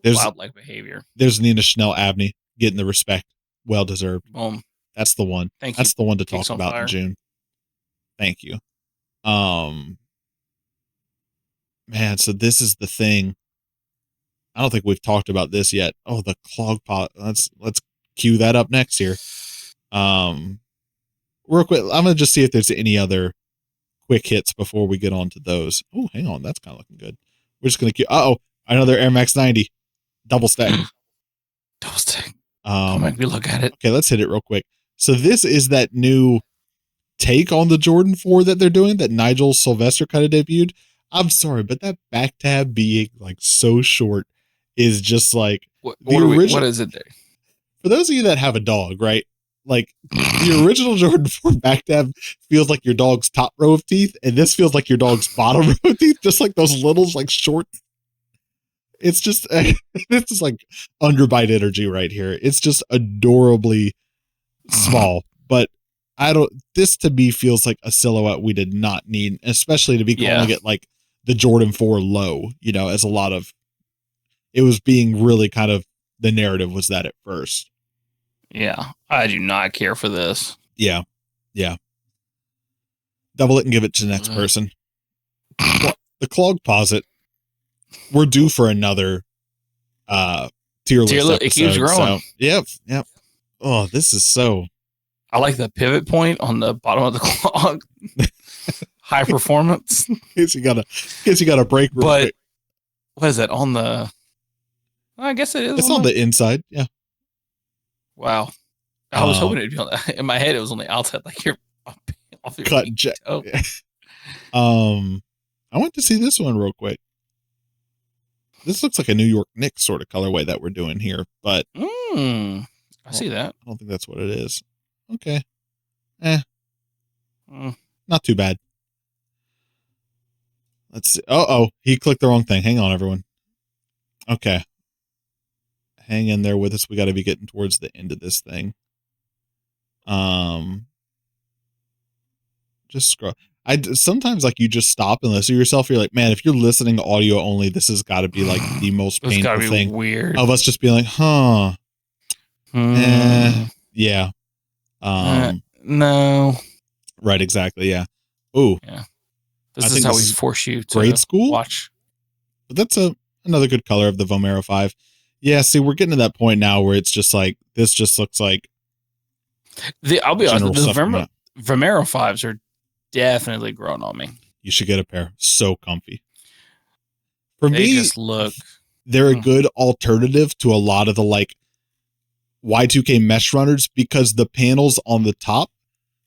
Cloud-like behavior. There's Nina Chanel Abney getting the respect. Well deserved. That's the one. Thank you. That's the one to talk about in June. Thank you. Man, so this is the thing. I don't think we've talked about this yet. Oh, the clog pot. Let's cue that up next here. Real quick, I'm gonna just see if there's any other quick hits before we get on to those. Oh, hang on, that's kind of looking good. We're just gonna cue. Another Air Max 90 double stack. Double stack. Make me look at it. Okay, let's hit it real quick. So this is that new take on the Jordan 4 that they're doing that Nigel Sylvester kind of debuted. I'm sorry, but that back tab being like so short is just like what is it there? For those of you that have a dog, right? Like the original Jordan 4 back tab feels like your dog's top row of teeth, and this feels like your dog's bottom row of teeth, just like those little like short. It's just this is like underbite energy right here. It's just adorably small, but this to me feels like a silhouette we did not need, especially to be calling it like the Jordan 4 low, as a lot of it was being really kind of the narrative was that at first. Yeah, I do not care for this. Yeah. Double it and give it to the next person. The clog posit. We're due for another tier list episode. It keeps growing. So, yep. Oh, this is so. I like the pivot point on the bottom of the clog. High performance. In case you got a break. But quick. What is that on the? I guess it is. It's on the inside. Yeah. Wow. I was hoping it'd be on the, in my head. It was on the outside, like you're off your cut. Yeah. I went to see this one real quick. This looks like a New York Knicks sort of colorway that we're doing here, but I see that. I don't think that's what it is. Okay. Not too bad. Let's see. He clicked the wrong thing. Hang on, everyone. Okay. Hang in there with us. We got to be getting towards the end of this thing. Just scroll. Sometimes like you just stop and listen to yourself. You're like, man, if you're listening audio only, this has got to be like the most It's gotta painful be thing weird. of us just being like, huh. Yeah. No. Right, exactly. Yeah. Ooh. Yeah. This is how we force you to grade school watch. But that's another good color of the Vomero 5. Yeah, see, we're getting to that point now where it's just like this just looks like I'll be honest, the Vomero 5s are definitely growing on me. You should get a pair. So comfy. For they me, just look. They're a good alternative to a lot of the like Y2K mesh runners because the panels on the top,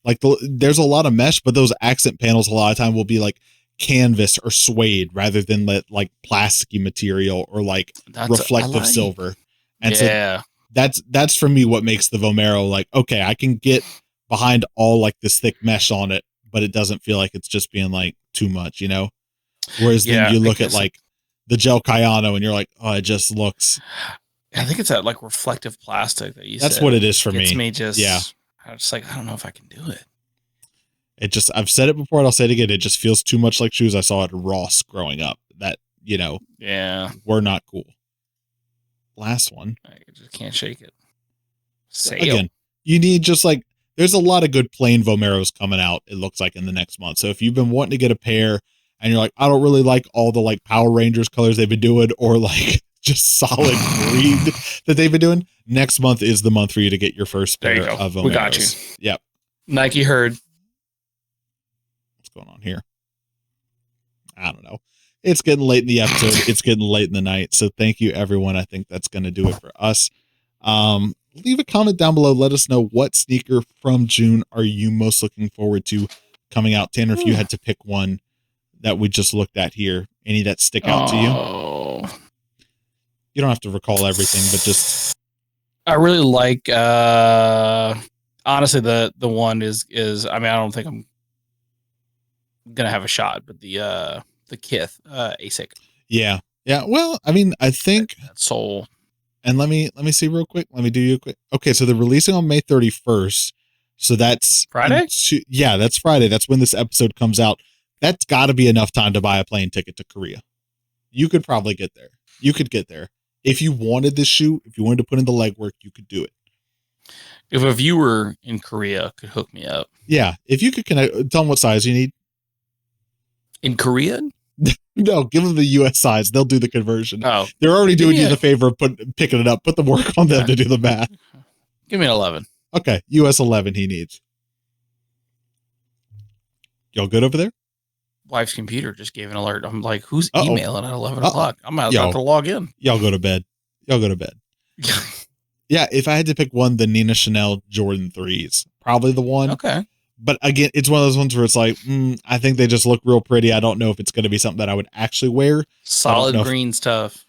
like there's a lot of mesh, but those accent panels a lot of time will be like canvas or suede rather than like plasticky material or like reflective silver. And so that's for me what makes the Vomero like, okay, I can get behind all like this thick mesh on it, but it doesn't feel like it's just being like too much, you know? Whereas then you look at like the Gel Cayano and you're like, oh, it just looks. I think it's that like reflective plastic that you said. That's what it is for me. It's me just, I'm just like, I don't know if I can do it. It just, I've said it before and I'll say it again. It just feels too much like shoes I saw at Ross growing up that, you know, were not cool. Last one. I just can't shake it. Again, you need just like, there's a lot of good plain Vomeros coming out, it looks like, in the next month. So if you've been wanting to get a pair and you're like, I don't really like all the like Power Rangers colors they've been doing or like just solid green that they've been doing, next month is the month for you to get your first pair of Vomeros. We got you. Yep. Nike heard. What's going on here? I don't know. It's getting late in the episode. It's getting late in the night. So thank you, everyone. I think that's going to do it for us. Leave a comment down below. Let us know what sneaker from June are you most looking forward to coming out. Tanner, if you had to pick one that we just looked at here, any that stick out to you? You don't have to recall everything, but just. I really like, honestly, the one is, I mean, I don't think I'm going to have a shot, but the Kith, ASIC. Yeah. Yeah. Well, I mean, I think. That soul. And let me see real quick. Let me do you a quick. Okay, so they're releasing on May 31st. So that's Friday? Yeah, that's Friday. That's when this episode comes out. That's got to be enough time to buy a plane ticket to Korea. You could probably get there. You could get there. If you wanted this shoe, if you wanted to put in the legwork, you could do it. If a viewer in Korea could hook me up. Yeah, if you could connect, tell them what size you need. In Korean? No, give them the US size. They'll do the conversion. Oh, they're already doing you the favor of picking it up. Put the work on them to do the math. Give me an 11. Okay, US 11 he needs. Y'all good over there? Wife's computer just gave an alert. I'm like, who's emailing at 11 o'clock? I'm about to log in. Y'all go to bed. Yeah, if I had to pick one, the Nina Chanel Jordan 3s. Probably the one. Okay. But again, it's one of those ones where it's like, I think they just look real pretty. I don't know if it's going to be something that I would actually wear. Solid green's tough.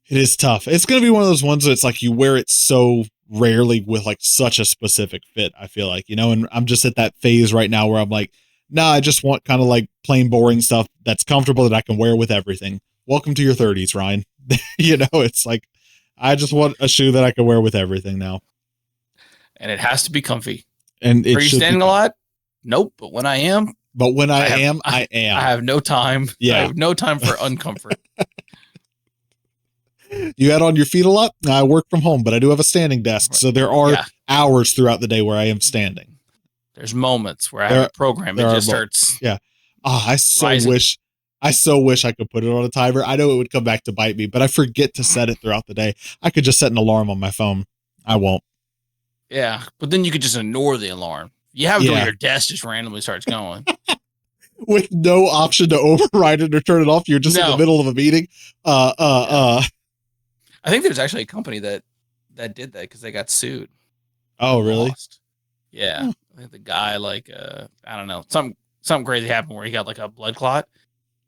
It is tough. It's going to be one of those ones that it's like you wear it so rarely with like such a specific fit, I feel like, you know, and I'm just at that phase right now where I'm like, nah, I just want kind of like plain boring stuff that's comfortable that I can wear with everything. Welcome to your 30s, Ryan. You know, it's like, I just want a shoe that I can wear with everything now. And it has to be comfy. And are you standing a lot? Nope. But when I am. But when I am. I have no time. Yeah. I have no time for uncomfort. You had on your feet a lot? I work from home, but I do have a standing desk. So there are hours throughout the day where I am standing. There's moments where I have a program. It just starts. Yeah. Oh, I so wish I could put it on a timer. I know it would come back to bite me, but I forget to set it throughout the day. I could just set an alarm on my phone. I won't. Yeah. But then you could just ignore the alarm. You have it when your desk just randomly starts going. With no option to override it or turn it off. You're just in the middle of a meeting. I think there's actually a company that did that because they got sued. Oh, really? Yeah. I think the guy, like, I don't know, something crazy happened where he got like a blood clot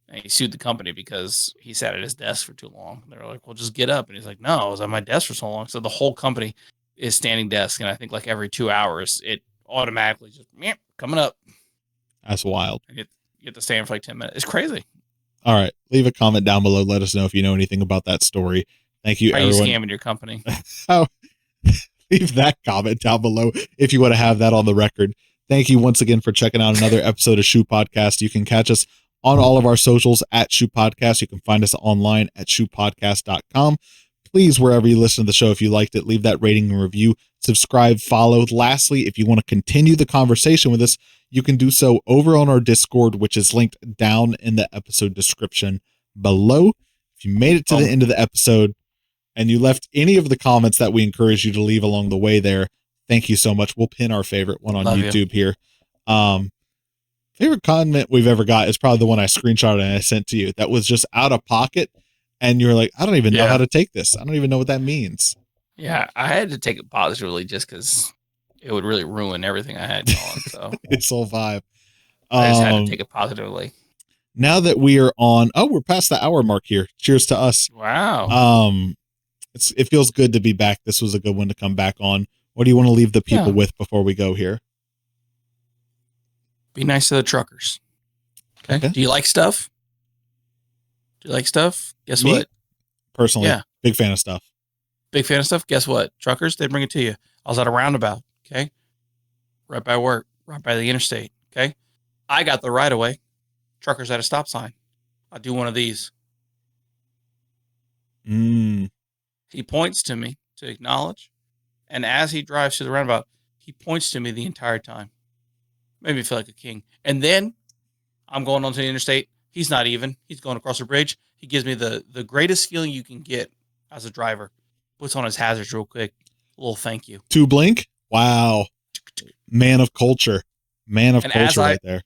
and he sued the company because he sat at his desk for too long. They were like, well, just get up. And he's like, no, I was at my desk for so long. So the whole company is standing desk. And I think like every 2 hours, it automatically just coming up. That's wild. And you have to stand for like 10 minutes. It's crazy. All right. Leave a comment down below. Let us know if you know anything about that story. Thank you, Are you everyone. scamming your company? Oh, leave that comment down below if you want to have that on the record. Thank you once again for checking out another episode of Shoepodcast. You can catch us on all of our socials at Shoepodcast. You can find us online at shoepodcast.com. Please, wherever you listen to the show, if you liked it, leave that rating and review, subscribe, follow. Lastly, if you want to continue the conversation with us, you can do so over on our Discord, which is linked down in the episode description below. If you made it to the end of the episode and you left any of the comments that we encourage you to leave along the way there, thank you so much. We'll pin our favorite one on YouTube here. Favorite comment we've ever got is probably the one I screenshotted and I sent to you. That was just out of pocket. And you're like, I don't even know how to take this. I don't even know what that means. Yeah, I had to take it positively just because it would really ruin everything I had going. So Its whole vibe. I just had to take it positively. Now that we are on, we're past the hour mark here. Cheers to us. Wow. It feels good to be back. This was a good one to come back on. What do you want to leave the people with before we go here? Be nice to the truckers. Okay. Do you like stuff? Guess what? Personally, big fan of stuff. Big fan of stuff. Guess what? Truckers, they bring it to you. I was at a roundabout. Okay. Right by work, right by the interstate. Okay. I got the right of way. Truckers at a stop sign. I do one of these. He points to me to acknowledge. And as he drives to the roundabout, he points to me the entire time. Made me feel like a king. And then I'm going onto the interstate. He's not even. He's going across the bridge. He gives me the greatest feeling you can get as a driver. Puts on his hazards real quick. A little thank you. To blink? Wow. Man of culture. Man of culture right there.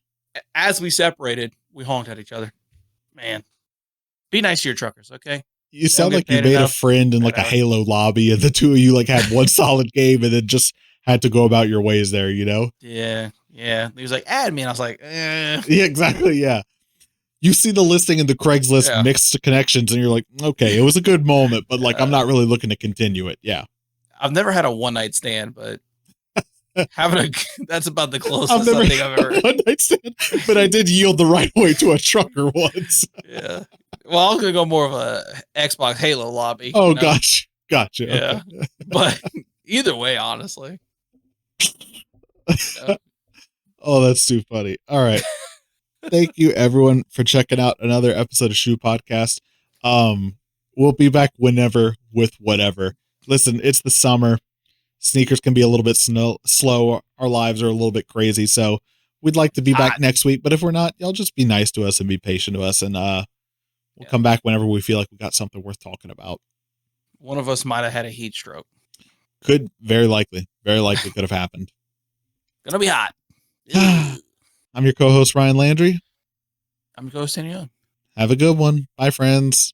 As we separated, we honked at each other. Man. Be nice to your truckers, okay? You sound like you made a friend in like a Halo lobby and the two of you like had one solid game and then just had to go about your ways there, you know? Yeah. Yeah. He was like, add me. And I was like, Yeah, exactly. Yeah. You see the listing in the Craigslist mixed connections and you're like, okay, it was a good moment, but like, I'm not really looking to continue it. Yeah. I've never had a one night stand, but that's about the closest I think I've ever. One night stand, but I did yield the right way to a trucker once. Yeah. Well, I was going to go more of a Xbox Halo lobby. Oh, gosh. Gotcha. Yeah. Okay. But either way, honestly. Oh, that's too funny. All right. Thank you, everyone, for checking out another episode of Shoepodcast. We'll be back whenever with whatever. Listen, it's the summer. Sneakers can be a little bit slow. Our lives are a little bit crazy. So we'd like to be back next week. But if we're not, y'all just be nice to us and be patient to us. And we'll come back whenever we feel like we got something worth talking about. One of us might have had a heat stroke. Could very likely could have happened. Gonna be hot. I'm your co-host, Ryan Landry. I'm your co-host, Sandy Young. Have a good one. Bye, friends.